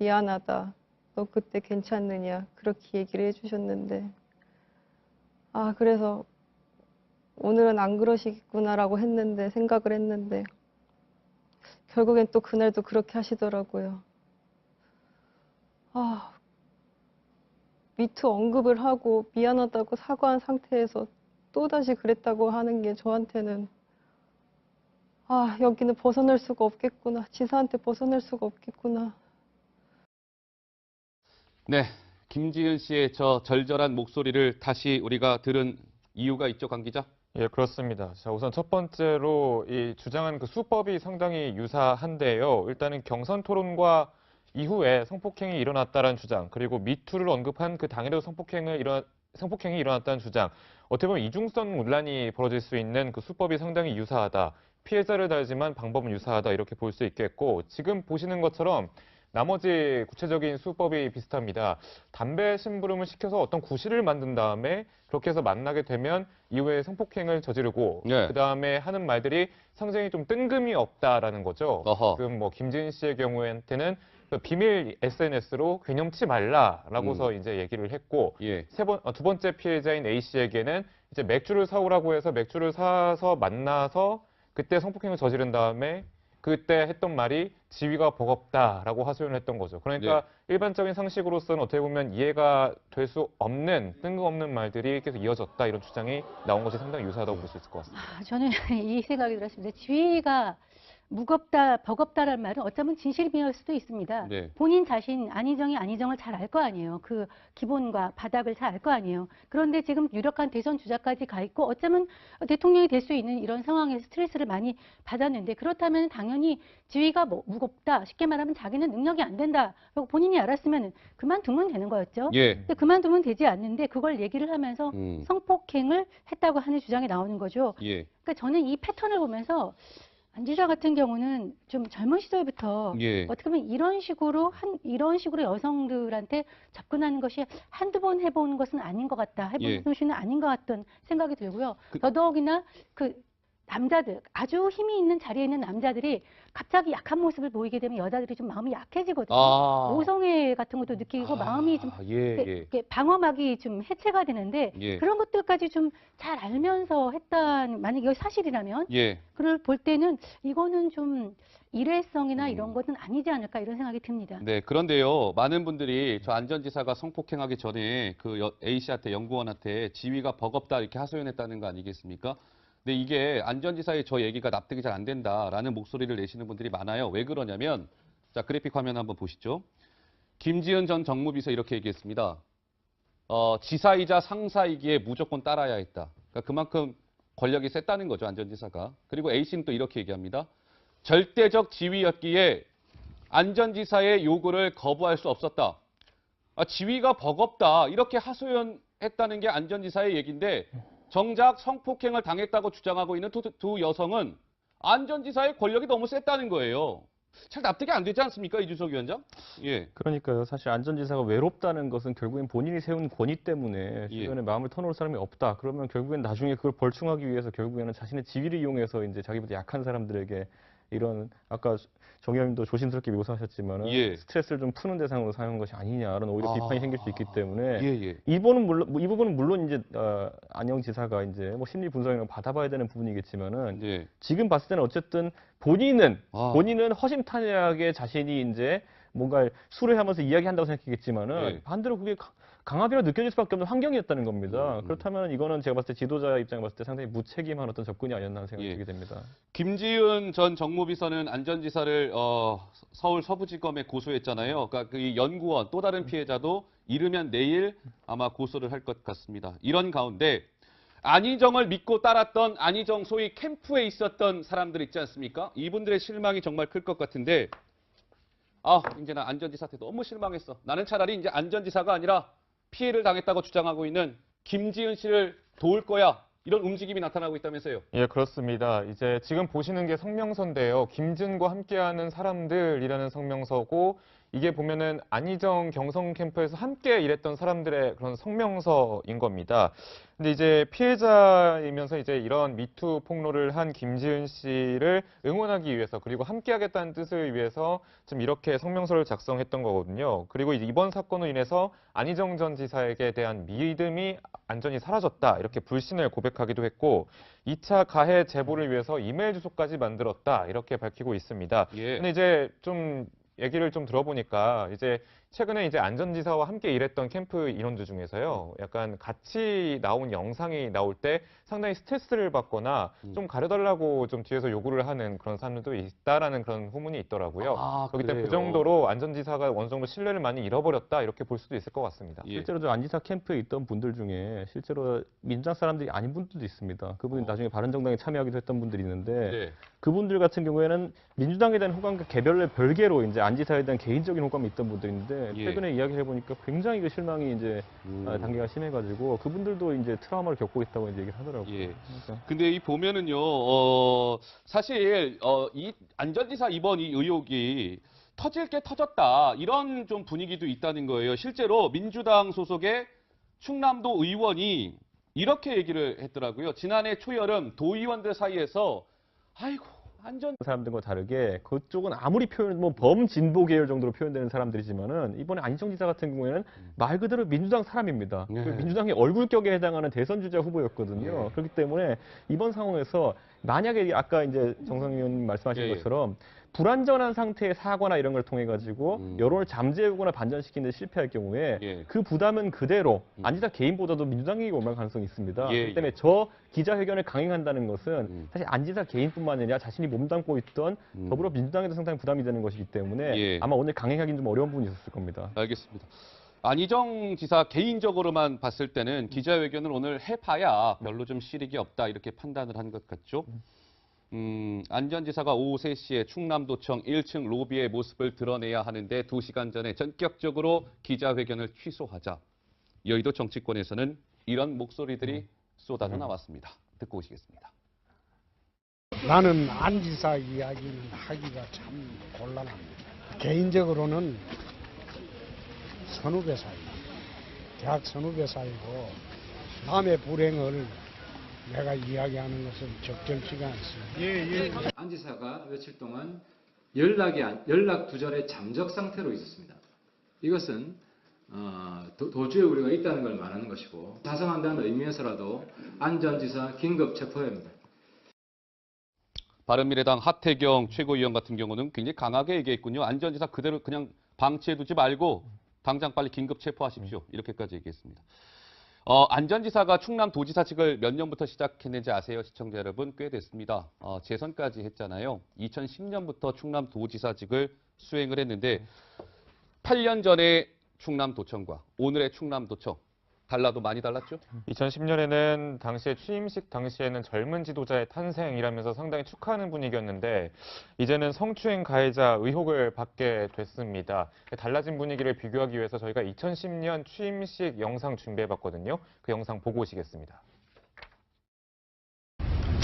I: 미안하다. 너 그때 괜찮느냐. 그렇게 얘기를 해주셨는데 아 그래서 오늘은 안 그러시겠구나라고 생각을 했는데 결국엔 또 그날도 그렇게 하시더라고요. 아, 미투 언급을 하고 미안하다고 사과한 상태에서 또다시 그랬다고 하는 게 저한테는 아, 여기는 벗어날 수가 없겠구나. 지사한테 벗어날 수가 없겠구나.
B: 네, 김지은 씨의 저 절절한 목소리를 다시 우리가 들은 이유가 있죠, 강 기자?
E: 예, 그렇습니다. 자, 우선 첫 번째로 이 주장한 그 수법이 상당히 유사한데요. 일단은 경선 토론과 이후에 성폭행이 일어났다는 주장, 그리고 미투를 언급한 그 당일에도 성폭행이 일어났다는 주장. 어떻게 보면 이중성 논란이 벌어질 수 있는 그 수법이 상당히 유사하다. 피해자를 달지만 방법은 유사하다. 이렇게 볼 수 있겠고, 지금 보시는 것처럼 나머지 구체적인 수법이 비슷합니다. 담배 심부름을 시켜서 어떤 구실을 만든 다음에 그렇게 해서 만나게 되면 이후에 성폭행을 저지르고
B: 네.
E: 그다음에 하는 말들이 상당히 좀 뜬금이 없다라는 거죠.
B: 어허.
E: 지금 뭐 김지은 씨의 경우에는 그 비밀 SNS로 괴념치 말라라고서 이제 얘기를 했고
B: 예.
E: 두 번째 피해자인 A 씨에게는 이제 맥주를 사오라고 해서 맥주를 사서 만나서 그때 성폭행을 저지른 다음에 그때 했던 말이 지위가 버겁다라고 하소연을 했던 거죠. 그러니까 일반적인 상식으로서는 어떻게 보면 이해가 될 수 없는 뜬금없는 말들이 계속 이어졌다 이런 주장이 나온 것이 상당히 유사하다고 볼 수 있을 것 같습니다.
G: 저는 이 생각이 들었습니다. 지위가 무겁다, 버겁다라는 말은 어쩌면 진실미할 수도 있습니다.
B: 네.
G: 본인 자신 안희정을 잘 알 거 아니에요. 그 기본과 바닥을 잘 알 거 아니에요. 그런데 지금 유력한 대선 주자까지 가 있고 어쩌면 대통령이 될 수 있는 이런 상황에서 스트레스를 많이 받았는데 그렇다면 당연히 지위가 무겁다. 쉽게 말하면 자기는 능력이 안 된다. 라고 본인이 알았으면 그만두면 되는 거였죠.
B: 예.
G: 근데 그만두면 되지 않는데 그걸 얘기를 하면서 성폭행을 했다고 하는 주장이 나오는 거죠.
B: 예.
G: 그러니까 저는 이 패턴을 보면서 안 지사 같은 경우는 좀 젊은 시절부터
B: 예.
G: 어떻게 보면 이런 식으로 여성들한테 접근하는 것이 한두 번 해본 것은 아닌 것 같다. 해본 것은 아닌 것 같던 생각이 들고요. 더더욱이나 그 남자들, 아주 힘이 있는 자리에 있는 남자들이 갑자기 약한 모습을 보이게 되면 여자들이 좀 마음이 약해지거든요. 모성애 같은 것도 느끼고 마음이 좀 이렇게 방어막이 좀 해체가 되는데 그런 것들까지 좀 잘 알면서 했다는, 만약에 이게 사실이라면 그걸 볼 때는 이거는 좀 일회성이나 이런 것은 아니지 않을까 이런 생각이 듭니다.
B: 네, 그런데요. 많은 분들이 저 안전지사가 성폭행하기 전에 그 A씨한테, 연구원한테 지위가 버겁다 이렇게 하소연했다는 거 아니겠습니까? 근데 이게 안전지사의 저 얘기가 납득이 잘 안 된다라는 목소리를 내시는 분들이 많아요. 왜 그러냐면, 자, 그래픽 화면 한번 보시죠. 김지은 전 정무비서 이렇게 얘기했습니다. 지사이자 상사이기에 무조건 따라야 했다. 그러니까 그만큼 권력이 셌다는 거죠, 안전지사가. 그리고 A씨는 또 이렇게 얘기합니다. 절대적 지위였기에 안전지사의 요구를 거부할 수 없었다. 지위가 버겁다. 이렇게 하소연했다는 게 안전지사의 얘기인데 정작 성폭행을 당했다고 주장하고 있는 두 여성은 안전지사의 권력이 너무 셌다는 거예요. 잘 납득이 안 되지 않습니까, 이준석 위원장? 예.
A: 그러니까요. 사실 안전지사가 외롭다는 것은 결국엔 본인이 세운 권위 때문에 주변에 마음을 터놓을 사람이 없다. 그러면 결국엔 나중에 그걸 벌충하기 위해서 결국에는 자신의 지위를 이용해서 이제 자기보다 약한 사람들에게 이런, 아까 정 의원님도 조심스럽게 묘사하셨지만은 스트레스를 좀 푸는 대상으로 사용한 것이 아니냐라는 오히려 비판이 생길 수 있기 때문에 이 부분은 물론 이제 안영 지사가 이제 뭐 심리 분석을 받아봐야 되는 부분이겠지만은 지금 봤을 때는 어쨌든 본인은 허심탄회하게 자신이 이제 뭔가 수레하면서 이야기한다고 생각했겠지만은 반대로 그게 강압이라 느껴질 수밖에 없는 환경이었다는 겁니다. 그렇다면 이거는 제가 봤을 때 지도자 입장에 봤을 때 상당히 무책임한 어떤 접근이 아니었나 하는 생각이 들게 됩니다.
B: 김지은 전 정무비서는 안전지사를 서울 서부지검에 고소했잖아요. 그러니까 그 연구원 또 다른 피해자도 이르면 내일 아마 고소를 할 것 같습니다. 이런 가운데 안희정을 믿고 따랐던 안희정 소위 캠프에 있었던 사람들 있지 않습니까? 이분들의 실망이 정말 클 것 같은데 이제 나 안전지사한테 너무 실망했어. 나는 차라리 이제 안전지사가 아니라 피해를 당했다고 주장하고 있는 김지은 씨를 도울 거야. 이런 움직임이 나타나고 있다면서요?
E: 예, 그렇습니다. 이제 지금 보시는 게 성명서인데요. 김진과 함께하는 사람들이라는 성명서고 이게 보면은 안희정 경성 캠프에서 함께 일했던 사람들의 그런 성명서인 겁니다. 근데 이제 피해자이면서 이제 이런 미투 폭로를 한 김지은 씨를 응원하기 위해서 그리고 함께하겠다는 뜻을 위해서 지금 이렇게 성명서를 작성했던 거거든요. 그리고 이제 이번 사건으로 인해서 안희정 전 지사에게 대한 믿음이 완전히 사라졌다 이렇게 불신을 고백하기도 했고 2차 가해 제보를 위해서 이메일 주소까지 만들었다 이렇게 밝히고 있습니다.
B: 예.
E: 근데 이제 좀 얘기를 좀 들어보니까 이제 최근에 이제 안 전 지사와 함께 일했던 캠프 인원들 중에서요, 약간 같이 나온 영상이 나올 때 상당히 스트레스를 받거나 좀 가려달라고 좀 뒤에서 요구를 하는 그런 사람들도 있다라는 그런 후문이 있더라고요. 그렇기 때문에 그 정도로 안 전 지사가 어느 정도 신뢰를 많이 잃어버렸다 이렇게 볼 수도 있을 것 같습니다.
A: 실제로 저 안 지사 캠프에 있던 분들 중에 실제로 민주당 사람들이 아닌 분들도 있습니다. 그분이 나중에 바른정당에 참여하기도 했던 분들이 있는데 그분들 같은 경우에는 민주당에 대한 호감과 개별의 별개로 이제 안 지사에 대한 개인적인 호감이 있던 분들인데 최근에 이야기를 해보니까 굉장히 그 실망이 이제 단계가 심해가지고 그분들도 이제 트라우마를 겪고 있다고 이제 얘기를 하더라고요. 그러니까.
B: 근데 이 보면은요, 사실 이 안 전 지사 이번 이 의혹이 터질 게 터졌다 이런 좀 분위기도 있다는 거예요. 실제로 민주당 소속의 충남도 의원이 이렇게 얘기를 했더라고요. 지난해 초여름 도의원들 사이에서 아이고 안전
A: 사람들과 다르게 그쪽은 아무리 표현 뭐 범진보 계열 정도로 표현되는 사람들이지만은 이번에 안희정 지사 같은 경우에는 말 그대로 민주당 사람입니다. 그 민주당의 얼굴격에 해당하는 대선 주자 후보였거든요. 그렇기 때문에 이번 상황에서 만약에 아까 이제 정성윤 의원님 말씀하신 것처럼 불완전한 상태의 사과나 이런 걸 통해 가지고 여론을 잠재우거나 반전시키는 데 실패할 경우에 그 부담은 그대로 안 지사 개인보다도 민주당에게 올 가능성이 있습니다. 그렇기 때문에 저 기자회견을 강행한다는 것은 사실 안 지사 개인뿐만 아니라 자신이 몸담고 있던 더불어민주당에도 상당히 부담이 되는 것이기 때문에 아마 오늘 강행하기는 좀 어려운 부분이 있었을 겁니다.
B: 알겠습니다. 안희정 지사 개인적으로만 봤을 때는 기자회견을 오늘 해봐야 별로 좀 실익이 없다 이렇게 판단을 한 것 같죠. 안 전 지사가 오후 3시에 충남도청 1층 로비의 모습을 드러내야 하는데 2시간 전에 전격적으로 기자회견을 취소하자. 여의도 정치권에서는 이런 목소리들이 쏟아져 나왔습니다. 듣고 오시겠습니다.
C: 나는 안 지사 이야기는 하기가 참 곤란합니다. 개인적으로는 선후배 사이, 대학 선후배 사이고 남의 불행을 내가 이야기하는 것은 적절치가 않습니다.
D: 안 지사가 며칠 동안 연락 두절의 잠적 상태로 있었습니다. 이것은 도주에 우려가 있다는 걸 말하는 것이고 자성한다는 의미에서라도 안 전 지사 긴급 체포해야 합니다.
B: 바른미래당 하태경 최고위원 같은 경우는 굉장히 강하게 얘기했군요. 안 전 지사 그대로 그냥 방치해두지 말고 당장 빨리 긴급 체포하십시오. 이렇게까지 얘기했습니다. 안 전 지사가 충남도지사직을 몇 년부터 시작했는지 아세요? 시청자 여러분, 꽤 됐습니다. 재선까지 했잖아요. 2010년부터 충남도지사직을 수행을 했는데 8년 전에 충남도청과 오늘의 충남도청 달라도 많이 달랐죠?
E: 2010년에는 당시에 취임식 당시에는 젊은 지도자의 탄생이라면서 상당히 축하하는 분위기였는데 이제는 성추행 가해자 의혹을 받게 됐습니다. 달라진 분위기를 비교하기 위해서 저희가 2010년 취임식 영상 준비해봤거든요. 그 영상 보고 오시겠습니다.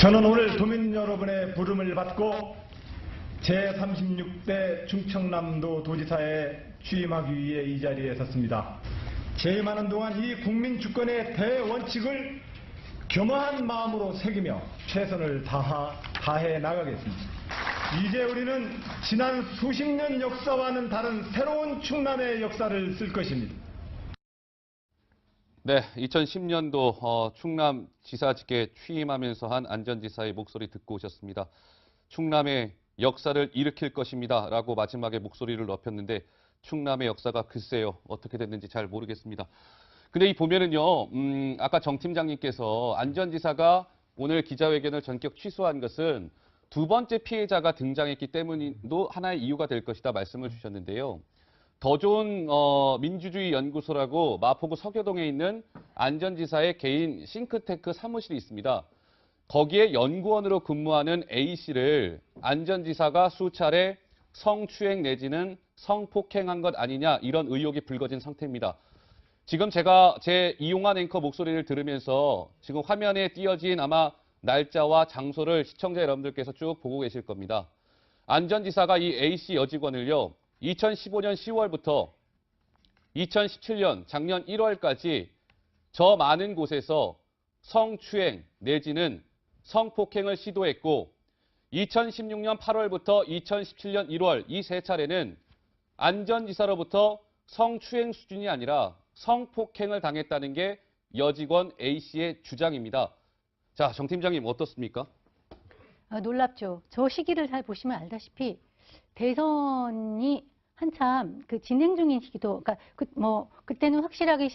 F: 저는 오늘 도민 여러분의 부름을 받고 제36대 충청남도 도지사에 취임하기 위해 이 자리에 섰습니다. 재임하는 동안 이 국민 주권의 대원칙을 겸허한 마음으로 새기며 최선을 다해 나가겠습니다. 이제 우리는 지난 수십 년 역사와는 다른 새로운 충남의 역사를 쓸 것입니다.
B: 네, 2010년도 충남지사직에 취임하면서 한 안 전 지사의 목소리 듣고 오셨습니다. 충남의 역사를 일으킬 것입니다 라고 마지막에 목소리를 높였는데 충남의 역사가 글쎄요 어떻게 됐는지 잘 모르겠습니다. 근데 이 보면은요 아까 정 팀장님께서 안 전 지사가 오늘 기자회견을 전격 취소한 것은 두 번째 피해자가 등장했기 때문도 하나의 이유가 될 것이다 말씀을 주셨는데요. 더 좋은 민주주의 연구소라고 마포구 서교동에 있는 안 전 지사의 개인 싱크탱크 사무실이 있습니다. 거기에 연구원으로 근무하는 A씨를 안 전 지사가 수차례 성추행 내지는 성폭행한 것 아니냐 이런 의혹이 불거진 상태입니다. 지금 제가 제 이용한 앵커 목소리를 들으면서 지금 화면에 띄어진 아마 날짜와 장소를 시청자 여러분들께서 쭉 보고 계실 겁니다. 안 전 지사가 이 A씨 여직원을요 2015년 10월부터 2017년 작년 1월까지 저 많은 곳에서 성추행 내지는 성폭행을 시도했고 2016년 8월부터 2017년 1월 이 세 차례는 안전지사로부터 성추행 수준이 아니라 성폭행을 당했다는 게 여직원 A씨의 주장입니다. 자, 정 팀장님 어떻습니까?
G: 놀랍죠. 저 시기를 잘 보시면 알다시피 대선이 한참 그 진행 중인 시기도, 그러니까 그때는 확실하게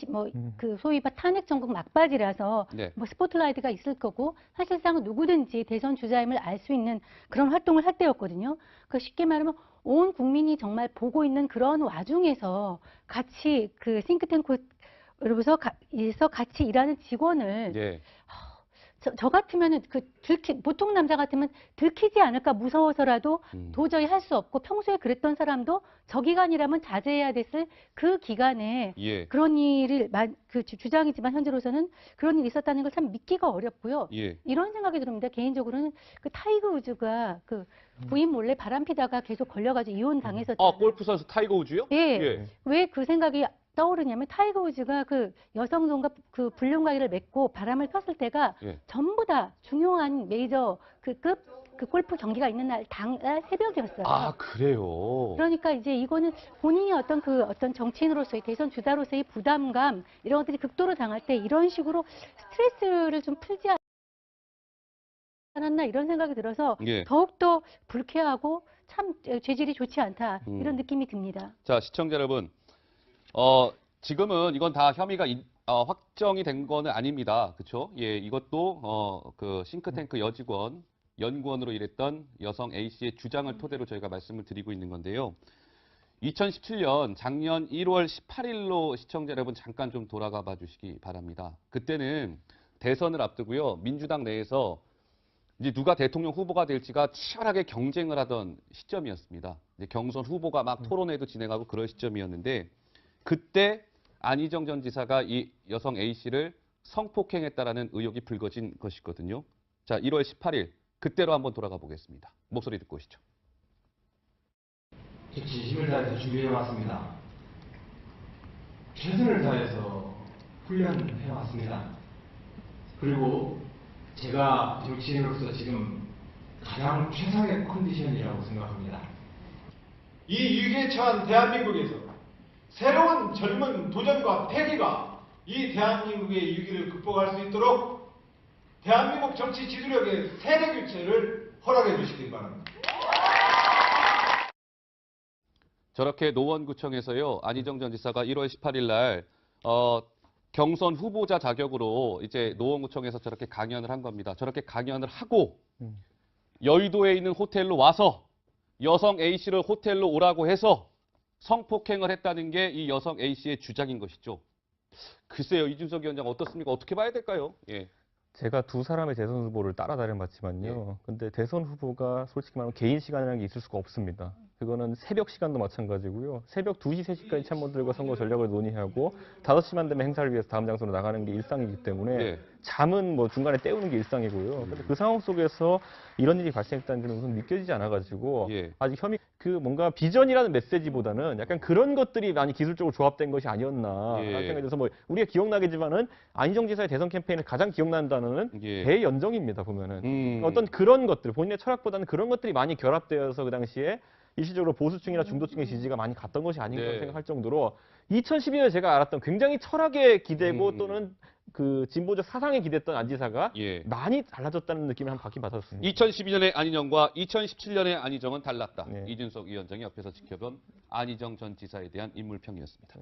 G: 그 소위 탄핵 정국 막바지라서
B: 네.
G: 스포트라이트가 있을 거고 사실상 누구든지 대선 주자임을 알 수 있는 그런 활동을 할 때였거든요. 그 쉽게 말하면 온 국민이 정말 보고 있는 그런 와중에서 같이 그 싱크탱크로서 같이 일하는 직원을
B: 예.
G: 저 같으면은 보통 남자 같으면 들키지 않을까 무서워서라도 도저히 할 수 없고 평소에 그랬던 사람도 저 기간이라면 자제해야 됐을 그 기간에
B: 예.
G: 그런 일을 주장이지만 현재로서는 그런 일이 있었다는 걸 참 믿기가 어렵고요.
B: 예.
G: 이런 생각이 듭니다. 개인적으로는 그 타이거 우즈가 그 부인 몰래 바람 피다가 계속 걸려가지고 이혼 당했었잖아요.
B: 골프 선수 타이거 우즈요?
G: 예.
B: 예.
G: 왜 그 생각이 떠오르냐면 타이거 우즈가 그 여성들과 그 불륜관계를 맺고 바람을 폈을 때가
B: 예.
G: 전부 다 중요한 메이저 그 골프 경기가 있는 당날 새벽이었어요.
B: 아, 그래요?
G: 그러니까 이제 이거는 본인이 어떤 정치인으로서의 대선 주자로서의 부담감 이런 것들이 극도로 당할 때 이런 식으로 스트레스를 좀 풀지 않았나 이런 생각이 들어서
B: 예.
G: 더욱더 불쾌하고 참 죄질이 좋지 않다 이런 느낌이 듭니다.
B: 자, 시청자 여러분. 지금은 이건 다 혐의가 확정이 된 거는 아닙니다. 그렇죠? 예, 이것도 그 싱크탱크 여직원 연구원으로 일했던 여성 A씨의 주장을 토대로 저희가 말씀을 드리고 있는 건데요. 2017년 작년 1월 18일로 시청자 여러분 잠깐 좀 돌아가 봐 주시기 바랍니다. 그때는 대선을 앞두고요. 민주당 내에서 이제 누가 대통령 후보가 될지가 치열하게 경쟁을 하던 시점이었습니다. 이제 경선 후보가 막 토론회도 진행하고 그런 시점이었는데 그때 안희정 전 지사가 이 여성 A씨를 성폭행했다라는 의혹이 불거진 것이거든요. 자, 1월 18일 그때로 한번 돌아가 보겠습니다. 목소리 듣고 오시죠.
H: 저 진심을 다해서 준비해왔습니다. 최선을 다해서 훈련해왔습니다. 그리고 제가 정치인으로서 지금 가장 최상의 컨디션이라고 생각합니다.
F: 이 위기에 처한 대한민국에서 새로운 젊은 도전과 패기가 이 대한민국의 위기를 극복할 수 있도록 대한민국 정치 지도력의 세대 교체를 허락해 주시기 바랍니다.
B: 저렇게 노원구청에서요. 안희정 전 지사가 1월 18일 날 경선 후보자 자격으로 이제 노원구청에서 저렇게 강연을 한 겁니다. 저렇게 강연을 하고 여의도에 있는 호텔로 와서 여성 A씨를 호텔로 오라고 해서 성폭행을 했다는 게 이 여성 A씨의 주장인 것이죠. 글쎄요, 이준석 위원장 어떻습니까? 어떻게 봐야 될까요? 예.
A: 제가 두 사람의 대선 후보를 따라다녀 봤지만요. 근데 대선 후보가 솔직히 말하면 개인 시간이라는 게 있을 수가 없습니다. 그거는 새벽 시간도 마찬가지고요. 새벽 2시, 3시까지 참모들과 선거 전략을 논의하고 5시만 되면 행사를 위해서 다음 장소로 나가는 게 일상이기 때문에 잠은 뭐 중간에 때우는 게 일상이고요. 근데 그 상황 속에서 이런 일이 발생했다는 게 우선 믿겨지지 않아가지고 아직 뭔가 비전이라는 메시지보다는 약간 그런 것들이 많이 기술적으로 조합된 것이 아니었나 라는 생각이 들어서 뭐 우리가 기억나겠지만은 안희정 지사의 대선 캠페인을 가장 기억나는 단어는 대연정입니다. 보면은 어떤 그런 것들 본인의 철학보다는 그런 것들이 많이 결합되어서 그 당시에 일시적으로 보수층이나 중도층의 지지가 많이 갔던 것이 아닌가 생각할 정도로 2012년에 제가 알았던 굉장히 철학에 기대고 또는 그 진보적 사상에 기댔던 안 지사가 많이 달라졌다는 느낌을 한번 받긴 받았습니다.
B: 2012년의 안희정과 2017년의 안희정은 달랐다. 이준석 위원장이 옆에서 지켜본 안희정 전 지사에 대한 인물평이었습니다.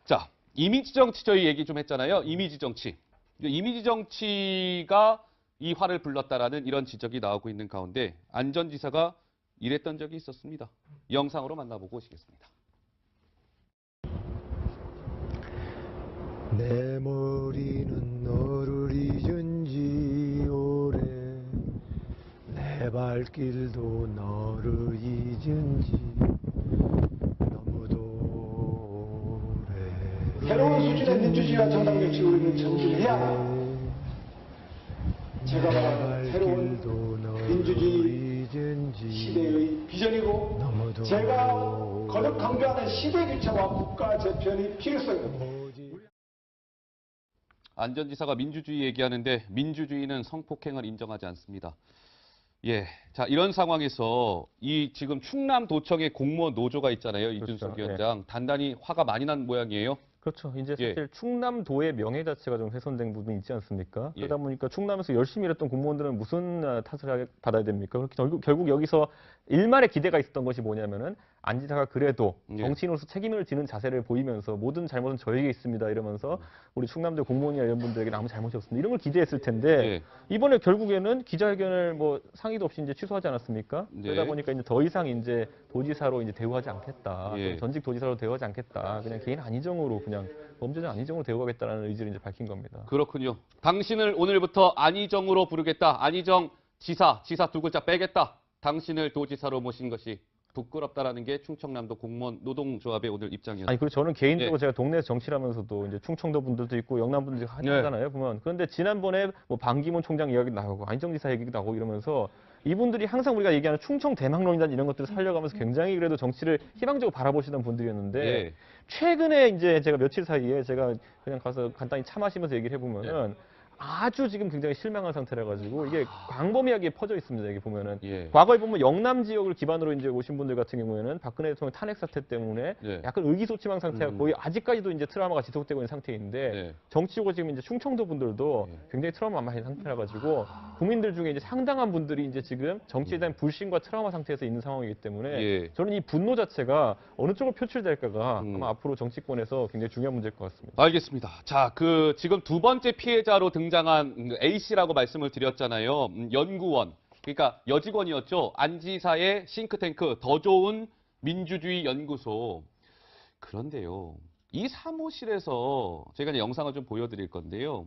B: 자, 이미지 정치 저희 얘기 좀 했잖아요. 이미지 정치. 이미지 정치가 이 화를 불렀다라는 이런 지적이 나오고 있는 가운데 안 전 지사가 이랬던 적이 있었습니다. 영상으로 만나보고 오시겠습니다.
K: 내 머리는 너를 잊은 지 오래 내 발길도 너를 잊은 지 너무도 오래
F: 새로운 수준의 민주주의와 정당 정치를 우리는 전진해야 제가 말하는 새로운 민주주의 시대의 비전이고 제가 거듭 강조하는 시대 교체와 국가 재편의 필요성입니다.
B: 안전지사가 민주주의 얘기하는데 민주주의는 성폭행을 인정하지 않습니다. 예, 자 이런 상황에서 이 지금 충남도청의 공무원 노조가 있잖아요. 이준석
A: 그렇죠.
B: 위원장 단단히 화가 많이 난 모양이에요.
A: 그렇죠. 이제
B: 예.
A: 사실 충남도의 명예 자체가 좀 훼손된 부분이 있지 않습니까?
B: 예.
A: 그러다 보니까 충남에서 열심히 일했던 공무원들은 무슨 탓을 받아야 됩니까? 그렇게 결국 여기서 일말의 기대가 있었던 것이 뭐냐면은 안 지사가 그래도
B: 예.
A: 정치인으로서 책임을 지는 자세를 보이면서 모든 잘못은 저에게 있습니다 이러면서 우리 충남도 공무원이나 이런 분들에게 아무 잘못이 없습니다. 이런 걸 기대했을 텐데
B: 예.
A: 이번에 결국에는 기자회견을 뭐 상의도 없이 이제 취소하지 않았습니까?
B: 네.
A: 그러다 보니까 이제 더 이상 이제 도지사로 이제 대우하지 않겠다.
B: 예.
A: 전직 도지사로 대우하지 않겠다. 그냥 개인 안희정으로 그냥 범죄자 안희정으로 대우하겠다는 의지를 이제 밝힌 겁니다.
B: 그렇군요. 당신을 오늘부터 안희정으로 부르겠다. 안희정 지사 두 글자 빼겠다. 당신을 도지사로 모신 것이 부끄럽다라는 게 충청남도 공무원 노동조합의 오늘 입장이었습니다.
A: 아니, 그리고 저는 개인적으로
B: 예.
A: 제가 동네에서 정치를 하면서도 이제 충청도 분들도 있고 영남 분들이 하잖아요, 보면. 그런데 지난번에 뭐 반기문 총장 이야기 나오고 안희정 지사 얘기도 나오고 이러면서 이분들이 항상 우리가 얘기하는 충청 대망론이란 이런 것들을 살려가면서 굉장히 그래도 정치를 희망적으로 바라보시던 분들이었는데
B: 예.
A: 최근에 이제 제가 며칠 사이에 제가 그냥 가서 간단히 차 마시면서 얘기를 해보면은 아주 지금 굉장히 실망한 상태라 가지고 이게 광범위하게 퍼져 있습니다. 여기 보면은
B: 예.
A: 과거에 보면 영남 지역을 기반으로 이제 오신 분들 같은 경우에는 박근혜 대통령 탄핵 사태 때문에
B: 예.
A: 약간 의기소침한 상태가 거의 아직까지도 이제 트라우마가 지속되고 있는 상태인데
B: 예.
A: 정치적으로 지금 이제 충청도 분들도
B: 예.
A: 굉장히 트라우마 많은 상태라 가지고 국민들 중에 이제 상당한 분들이 이제 지금 정치에 대한 불신과 트라우마 상태에서 있는 상황이기 때문에
B: 예.
A: 저는 이 분노 자체가 어느 쪽으로 표출될까가
B: 음.
A: 아마 앞으로 정치권에서 굉장히 중요한 문제일 것 같습니다.
B: 알겠습니다. 자, 지금 두 번째 피해자로 등장한 A씨라고 말씀을 드렸잖아요. 연구원. 그러니까 여직원이었죠. 안 지사의 싱크탱크 더 좋은 민주주의 연구소. 그런데요. 이 사무실에서 제가 이제 영상을 좀 보여드릴 건데요.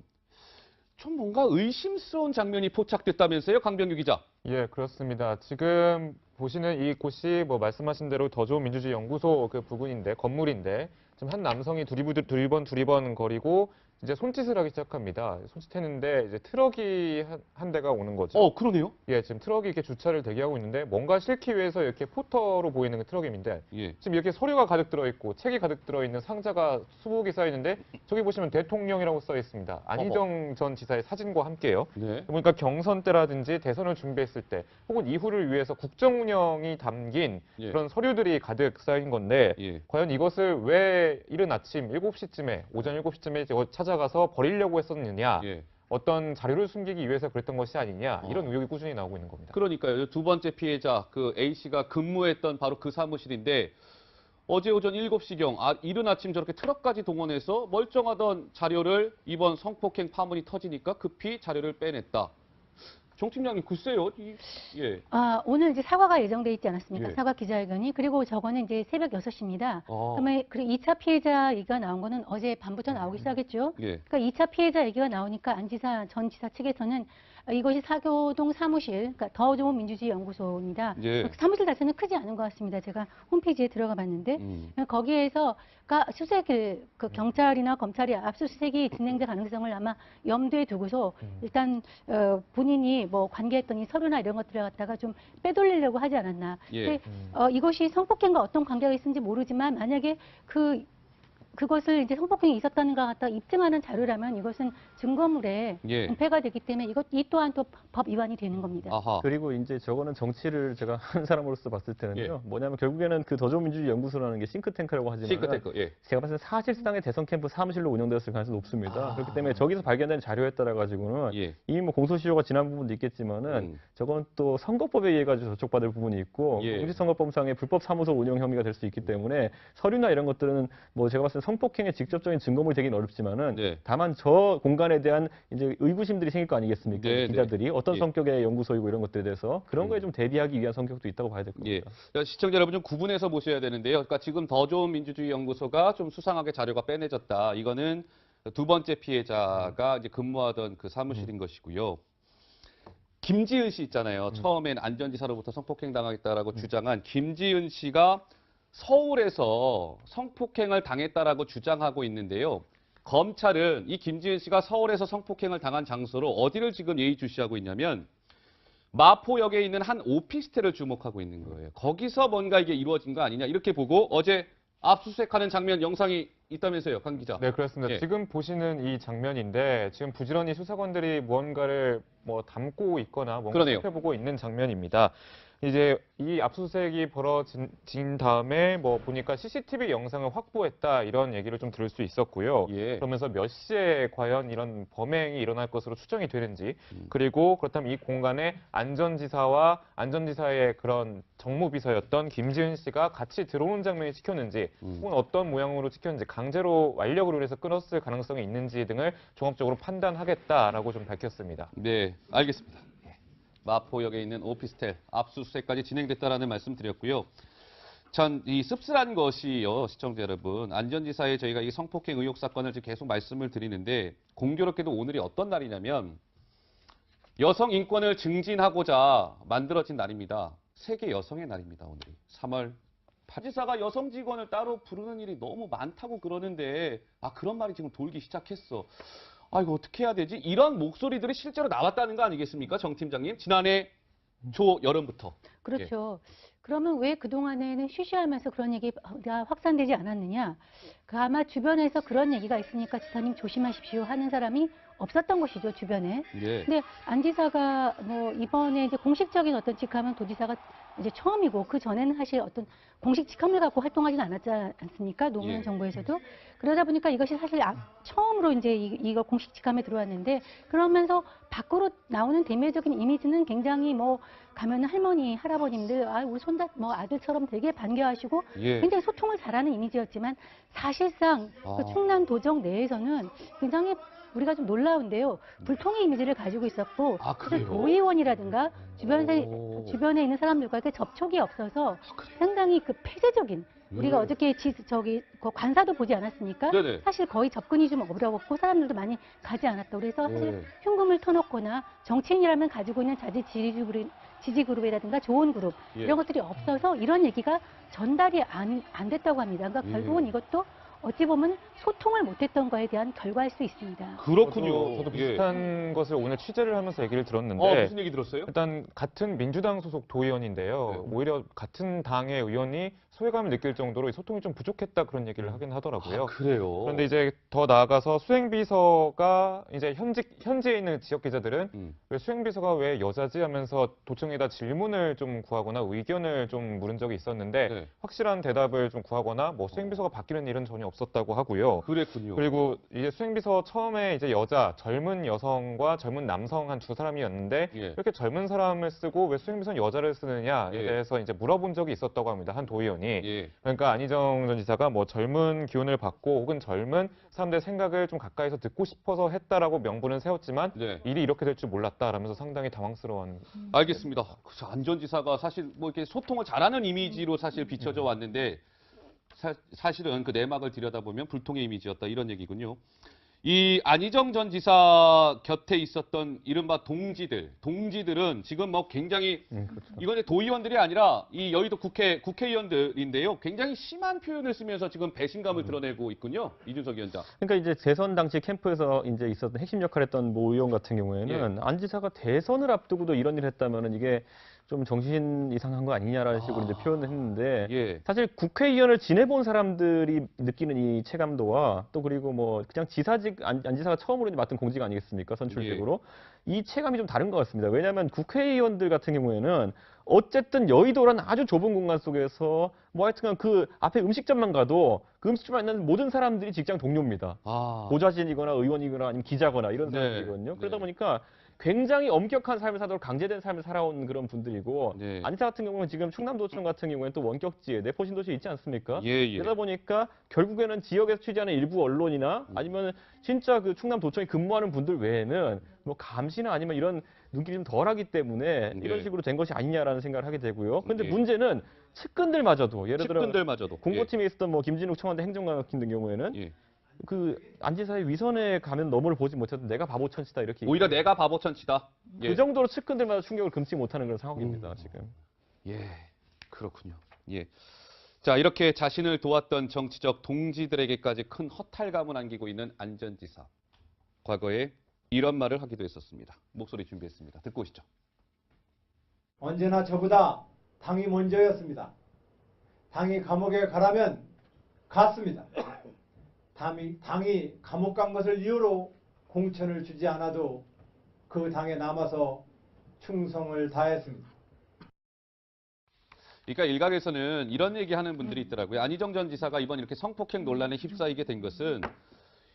B: 좀 뭔가 의심스러운 장면이 포착됐다면서요, 강병규 기자?
E: 예, 그렇습니다. 지금 보시는 이 곳이 뭐 말씀하신 대로 더 좋은 민주주의 연구소 그 부근인데, 건물인데, 지금 한 남성이 두리번 거리고 이제 손짓을 하기 시작합니다. 손짓했는데 이제 트럭이 한 대가 오는 거죠.
B: 그러네요.
E: 예, 지금 트럭이 이렇게 주차를 대기하고 있는데 뭔가 싣기 위해서 이렇게 포터로 보이는 그 트럭인데
B: 예.
E: 지금 이렇게 서류가 가득 들어있고 책이 가득 들어있는 상자가 수북이 쌓여있는데 저기 보시면 대통령이라고 써 있습니다. 안희정 전 지사의 사진과 함께요.
B: 네.
E: 그러니까 경선 때라든지 대선을 준비했을 때 혹은 이후를 위해서 국정 운영이 담긴
B: 예.
E: 그런 서류들이 가득 쌓인 건데
B: 예.
E: 과연 이것을 왜 이른 아침 7시쯤에 오전 7시쯤에 찾아가서 버리려고 했었느냐.
B: 예.
E: 어떤 자료를 숨기기 위해서 그랬던 것이 아니냐. 이런 의혹이 꾸준히 나오고 있는 겁니다.
B: 그러니까요. 두 번째 피해자 A씨가 근무했던 바로 그 사무실인데 어제 오전 7시경 이른 아침 저렇게 트럭까지 동원해서 멀쩡하던 자료를 이번 성폭행 파문이 터지니까 급히 자료를 빼냈다. 정 팀장님 글쎄요. 예.
G: 오늘 이제 사과가 예정돼 있지 않았습니까?
B: 예.
G: 사과 기자회견이. 그리고 저거는 이제 새벽 6시입니다. 그러면 그리고 2차 피해자 얘기가 나온 거는 어제 밤부터 나오기 시작했죠.
B: 예.
G: 그러니까 2차 피해자 얘기가 나오니까 전 지사 측에서는 이것이 사교동 사무실, 그러니까 더 좋은 민주주의 연구소입니다.
B: 예.
G: 사무실 자체는 크지 않은 것 같습니다. 제가 홈페이지에 들어가 봤는데 거기에서 수색을 경찰이나 검찰이 압수수색이 진행될 가능성을 아마 염두에 두고서 일단 본인이 뭐 관계했던 이 서류나 이런 것들을 갖다가 좀 빼돌리려고 하지 않았나.
B: 예.
G: 이것이 성폭행과 어떤 관계가 있는지 모르지만 만약에 그것을 이제 성폭행이 있었다는 것 갖다 입증하는 자료라면 이것은 증거물에
B: 예.
G: 분패가 되기 때문에 이 또한 또 법 위반이 되는 겁니다.
B: 아하.
A: 그리고 이제 저거는 정치를 제가 한 사람으로서 봤을 때는요. 뭐냐면 결국에는 그 더 좋은 민주주의 연구소라는 게 싱크탱크라고 하지만
B: 싱크탱크. 예.
A: 제가 봤을 때 사실상의 대선 캠프 사무실로 운영되었을 가능성이 높습니다. 그렇기 때문에 저기서 발견된 자료에 따라 가지고는 이미 뭐 공소시효가 지난 부분도 있겠지만은 저건 또 선거법에 의해 가지고 저촉받을 부분이 있고 공직선거법상의 불법 사무소 운영 혐의가 될 수 있기 때문에 서류나 이런 것들은 뭐 제가 봤을 때 성폭행의 직접적인 증거물이 되긴 어렵지만은 다만 저 공간에 대한 이제 의구심들이 생길 거 아니겠습니까? 기자들이 어떤 성격의 연구소이고 이런 것들에 대해서 그런 거에 좀 대비하기 위한 성격도 있다고 봐야 될 겁니다.
B: 시청자 여러분 좀 구분해서 보셔야 되는데요. 그러니까 지금 더 좋은 민주주의 연구소가 좀 수상하게 자료가 빼내졌다. 이거는 두 번째 피해자가 이제 근무하던 그 사무실인 것이고요. 김지은 씨 있잖아요. 처음엔 안전지사로부터 성폭행 당하겠다라고 주장한 김지은 씨가 서울에서 성폭행을 당했다라고 주장하고 있는데요. 검찰은 이 김지은 씨가 서울에서 성폭행을 당한 장소로 어디를 지금 예의주시하고 있냐면 마포역에 있는 한 오피스텔을 주목하고 있는 거예요. 거기서 뭔가 이게 이루어진 거 아니냐 이렇게 보고 어제 압수수색하는 장면 영상이 있다면서요, 강 기자.
E: 네, 그렇습니다.
B: 예.
E: 지금 보시는 이 장면인데 지금 부지런히 수사관들이 무언가를 뭐 담고 있거나 뭔가
B: 그러네요.
E: 살펴보고 있는 장면입니다. 이제 이 압수수색이 벌어진 다음에 뭐 보니까 CCTV 영상을 확보했다 이런 얘기를 좀 들을 수 있었고요.
B: 예.
E: 그러면서 몇 시에 과연 이런 범행이 일어날 것으로 추정이 되는지 그리고 그렇다면 이 공간에 안전지사와 안전지사의 그런 정무비서였던 김지은 씨가 같이 들어오는 장면이 찍혔는지 혹은 어떤 모양으로 찍혔는지 강제로 완력으로 해서 끊었을 가능성이 있는지 등을 종합적으로 판단하겠다라고 좀 밝혔습니다.
B: 네, 알겠습니다. 마포역에 있는 오피스텔 압수수색까지 진행됐다라는 말씀 드렸고요. 참 이 씁쓸한 것이요, 시청자 여러분. 안전지사에 저희가 이 성폭행 의혹 사건을 지금 계속 말씀을 드리는데 공교롭게도 오늘이 어떤 날이냐면 여성 인권을 증진하고자 만들어진 날입니다. 세계 여성의 날입니다, 오늘이. 3월 8일. 지사가 여성 직원을 따로 부르는 일이 너무 많다고 그러는데 그런 말이 지금 돌기 시작했어. 이거 어떻게 해야 되지? 이런 목소리들이 실제로 나왔다는 거 아니겠습니까? 정 팀장님. 지난해 여름부터.
G: 그렇죠. 그러면 왜 그동안에는 쉬쉬하면서 그런 얘기가 확산되지 않았느냐? 아마 주변에서 그런 얘기가 있으니까 지사님 조심하십시오 하는 사람이 없었던 것이죠, 주변에.
B: 예.
G: 근데 안 지사가 뭐 이번에 이제 공식적인 어떤 직함은 도지사가 이제 처음이고 그 전에는 사실 어떤 공식 직함을 갖고 활동하지는 않았지 않습니까? 노무현
B: 예.
G: 정부에서도. 그러다 보니까 이것이 사실 처음으로 이제 이거 공식 직함에 들어왔는데 그러면서 밖으로 나오는 대매적인 이미지는 굉장히 뭐 가면 할머니, 할아버님들, 우리 손자, 뭐 아들처럼 되게 반겨하시고
B: 예.
G: 굉장히 소통을 잘하는 이미지였지만 사실상 그 충남 도정 내에서는 굉장히 우리가 좀 놀라운데요. 불통의 이미지를 가지고 있었고 사실 도의원이라든가 주변에 있는 사람들과 접촉이 없어서 상당히 그 폐쇄적인 우리가 어저께 그 관사도 보지 않았습니까?
B: 네네.
G: 사실 거의 접근이 좀 어렵고 사람들도 많이 가지 않았다. 그래서 사실 흉금을 터놓거나 정치인이라면 가지고 있는 지지 그룹이라든가 좋은 그룹 이런 것들이 없어서 이런 얘기가 전달이 안 됐다고 합니다. 그러니까 결국은 이것도 어찌 보면 소통을 못했던 거에 대한 결과일 수 있습니다.
B: 그렇군요.
E: 저도 비슷한 것을 오늘 취재를 하면서 얘기를 들었는데
B: 무슨 얘기 들었어요?
E: 일단 같은 민주당 소속 도의원인데요. 오히려 같은 당의 의원이 소외감을 느낄 정도로 소통이 좀 부족했다 그런 얘기를 하긴 하더라고요.
B: 그래요?
E: 그런데 이제 더 나아가서 수행비서가 이제 현지에 있는 지역 기자들은 왜 수행비서가 왜 여자지 하면서 도청에다 질문을 좀 구하거나 의견을 좀 물은 적이 있었는데 확실한 대답을 좀 구하거나 뭐 수행비서가 바뀌는 일은 전혀 없었다고 하고요.
B: 그랬군요.
E: 그리고 이제 수행비서 처음에 이제 젊은 여성과 젊은 남성 한 두 사람이었는데 이렇게 젊은 사람을 쓰고 왜 수행비서는 여자를 쓰느냐에 대해서 이제 물어본 적이 있었다고 합니다. 한 도의원이. 그러니까 안희정 전 지사가 뭐 젊은 기운을 받고 혹은 젊은 사람들의 생각을 좀 가까이서 듣고 싶어서 했다라고 명분은 세웠지만 일이 이렇게 될 줄 몰랐다라면서 상당히 당황스러워하는.
B: 알겠습니다. 안전지사가 사실 뭐 이렇게 소통을 잘하는 이미지로 사실 비춰져 왔는데 사실은 그 내막을 들여다보면 불통의 이미지였다 이런 얘기군요. 이 안희정 전 지사 곁에 있었던 이른바 동지들은 지금 뭐 굉장히 이건 도의원들이 아니라 이 여의도 국회의원들인데요. 굉장히 심한 표현을 쓰면서 지금 배신감을 드러내고 있군요. 이준석 위원장.
A: 그러니까 이제 대선 당시 캠프에서 이제 있었던 핵심 역할을 했던 모 의원 같은 경우에는 안 지사가 대선을 앞두고도 이런 일을 했다면은 이게 좀 정신 이상한 거 아니냐라는 식으로 이제 표현을 했는데 사실 국회의원을 지내본 사람들이 느끼는 이 체감도와 또 그리고 뭐 그냥 안 지사가 처음으로 이제 맡은 공직 아니겠습니까? 선출직으로 이 체감이 좀 다른 것 같습니다. 왜냐하면 국회의원들 같은 경우에는 어쨌든 여의도라는 아주 좁은 공간 속에서 뭐 하여튼간 그 앞에 음식점만 가도 그 음식점에 있는 모든 사람들이 직장 동료입니다. 보좌진이거나 의원이거나 아니면 기자거나 이런 사람들이거든요. 그러다 보니까 굉장히 엄격한 삶을 살도록 강제된 삶을 살아온 그런 분들이고 안지사 같은 경우는 지금 충남도청 같은 경우에는 또 원격지에 내포신도시에 있지 않습니까? 그러다 보니까 결국에는 지역에서 취재하는 일부 언론이나 아니면 진짜 그 충남도청에 근무하는 분들 외에는 뭐 감시나 아니면 이런 눈길이 좀 덜하기 때문에 이런 식으로 된 것이 아니냐라는 생각을 하게 되고요. 그런데 문제는 측근들마저도 예를 들어 공보팀에 있었던 뭐 김진욱 청와대 행정관 같은 경우에는 그 안지사의 위선에 가면 너머를 보지 못해도 내가 바보천치다 이렇게
B: 오히려 내가 바보천치다.
A: 그 정도로 측근들마다 충격을 금치 못하는 그런 상황입니다. 지금.
B: 그렇군요. 자, 이렇게 자신을 도왔던 정치적 동지들에게까지 큰 허탈감을 안기고 있는 안 전 지사. 과거에 이런 말을 하기도 했었습니다. 목소리 준비했습니다. 듣고 오시죠.
J: 언제나 저보다 당이 먼저였습니다. 당이 감옥에 가라면 갔습니다. 당이 감옥 간 것을 이유로 공천을 주지 않아도 그 당에 남아서 충성을 다했습니다.
B: 그러니까 일각에서는 이런 얘기하는 분들이 있더라고요. 안희정 전 지사가 이번 이렇게 성폭행 논란에 휩싸이게 된 것은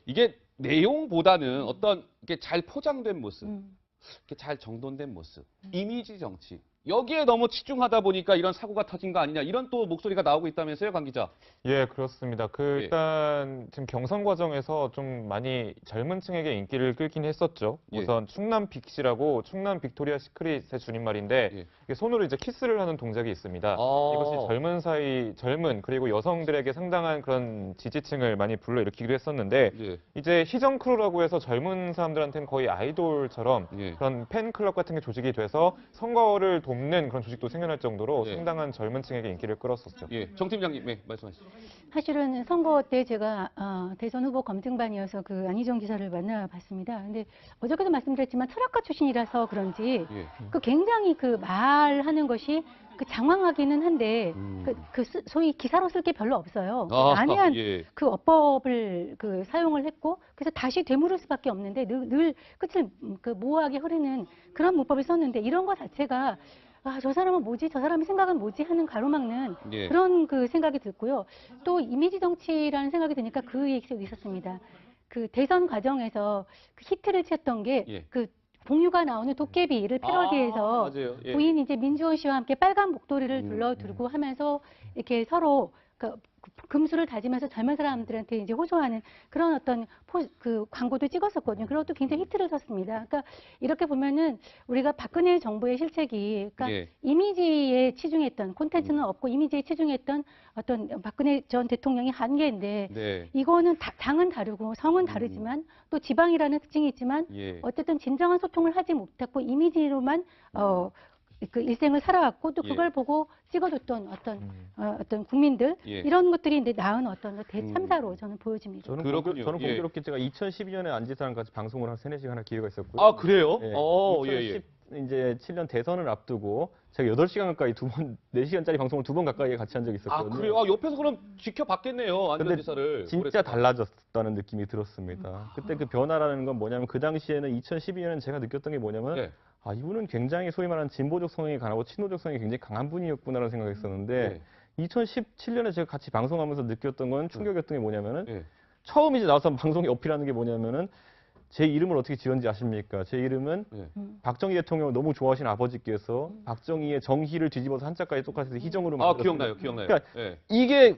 B: 이게 내용보다는 어떤 이렇게 잘 포장된 모습, 이렇게 잘 정돈된 모습, 이미지 정치. 여기에 너무 치중하다 보니까 이런 사고가 터진 거 아니냐 이런 또 목소리가 나오고 있다면서요, 강 기자?
E: 예, 그렇습니다.
B: 예.
E: 일단 지금 경선 과정에서 좀 많이 젊은 층에게 인기를 끌긴 했었죠.
B: 예.
E: 우선 충남 빅시라고 충남 빅토리아 시크릿의 줄임말인데
B: 예.
E: 이게 손으로 이제 키스를 하는 동작이 있습니다. 이것이 젊은 그리고 여성들에게 상당한 그런 지지층을 많이 불러일으키기도 했었는데
B: 예.
E: 이제 희정 크루라고 해서 젊은 사람들한테는 거의 아이돌처럼
B: 예.
E: 그런 팬클럽 같은 게 조직이 돼서 선거를 돕는 그런 조직도 생겨날 정도로
B: 예.
E: 상당한 젊은 층에게 인기를 끌었었죠.
B: 예, 정 팀장님, 네, 말씀하시죠.
G: 사실은 선거 때 제가 대선 후보 검증반이어서 그 안희정 지사를 만나봤습니다. 근데 어저께도 말씀드렸지만 철학가 출신이라서 그런지
B: 예.
G: 그 굉장히 그 말하는 것이 그 장황하기는 한데 소위 기사로 쓸 게 별로 없어요. 난해한
B: 예.
G: 그 어법을 그 사용을 했고 그래서 다시 되물을 수밖에 없는데 늘 끝을 그 모호하게 흐르는 그런 문법을 썼는데 이런 것 자체가 저 사람은 뭐지? 저 사람의 생각은 뭐지? 하는 가로막는
B: 예.
G: 그런 그 생각이 들고요. 또 이미지 정치라는 생각이 드니까 그 얘기도 있었습니다. 그 대선 과정에서 그 히트를 쳤던 게
B: 예.
G: 그 봉유가 나오는 도깨비를 패러디해서
B: 맞아요. 예.
G: 부인 이제 민주원 씨와 함께 빨간 목도리를 둘러두고 하면서 이렇게 서로 그 금수를 다지면서 젊은 사람들한테 이제 호소하는 그런 어떤 그 광고도 찍었었거든요. 그것도 굉장히 히트를 쳤습니다. 그러니까 이렇게 보면은 우리가 박근혜 정부의 실책이 그러니까
B: 예.
G: 이미지에 치중했던 콘텐츠는 없고 이미지에 치중했던 어떤 박근혜 전 대통령의 한계인데
B: 네.
G: 이거는 당은 다르고 성은 다르지만 또 지방이라는 특징이 있지만
B: 예.
G: 어쨌든 진정한 소통을 하지 못했고 이미지로만 그 일생을 살아왔고 또 그걸
B: 예.
G: 보고 찍어줬던 어떤 국민들
B: 예.
G: 이런 것들이 이제 낳은 어떤 대참사로 저는 보여집니다.
A: 저는
B: 그렇군요.
A: 저는
B: 예.
A: 공교롭게 제가 2012년에 안지사랑 같이 방송을 한 3-4시간 할 기회가 있었고요.
B: 아, 그래요?
A: 예.
B: 예.
A: 이제 7년 대선을 앞두고 제가 8시간 가까이 4시간짜리 방송을 2번 가까이 같이 한 적이
B: 아,
A: 있었거든요.
B: 그래요? 옆에서 그럼 지켜봤겠네요, 안전
A: 근데
B: 지사를.
A: 진짜 달라졌다는 느낌이 들었습니다. 그때 그 변화라는 건 뭐냐면 그 당시에는 2012년엔 제가 느꼈던 게 뭐냐면
B: 네.
A: 이분은 굉장히 소위 말하는 진보적 성향이 강하고 친노적 성향이 굉장히 강한 분이었구나라는 생각했었는데
B: 네.
A: 2017년에 제가 같이 방송하면서 느꼈던 건 충격이었던 게 뭐냐면은
B: 네.
A: 처음 이제 나와서 방송에 어필하는 게 뭐냐면은 제 이름을 어떻게 지었는지 아십니까? 제 이름은
B: 네.
A: 박정희 대통령을 너무 좋아하시는 아버지께서 박정희의 정희를 뒤집어서 한자까지 똑같이 희정으로 만들었어요.
B: 기억나요.
A: 그러니까
B: 예.
A: 이게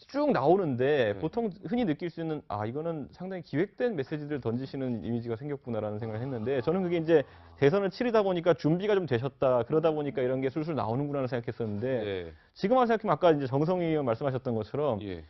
A: 쭉 나오는데
B: 네.
A: 보통 흔히 느낄 수 있는 이거는 상당히 기획된 메시지를 던지시는 이미지가 생겼구나라는 생각을 했는데 저는 그게 이제 대선을 치르다 보니까 준비가 좀 되셨다 그러다 보니까 이런 게 술술 나오는구나 생각했었는데
B: 예.
A: 지금 와서 생각하면 아까 이제 정성희 의원 말씀하셨던 것처럼
B: 예.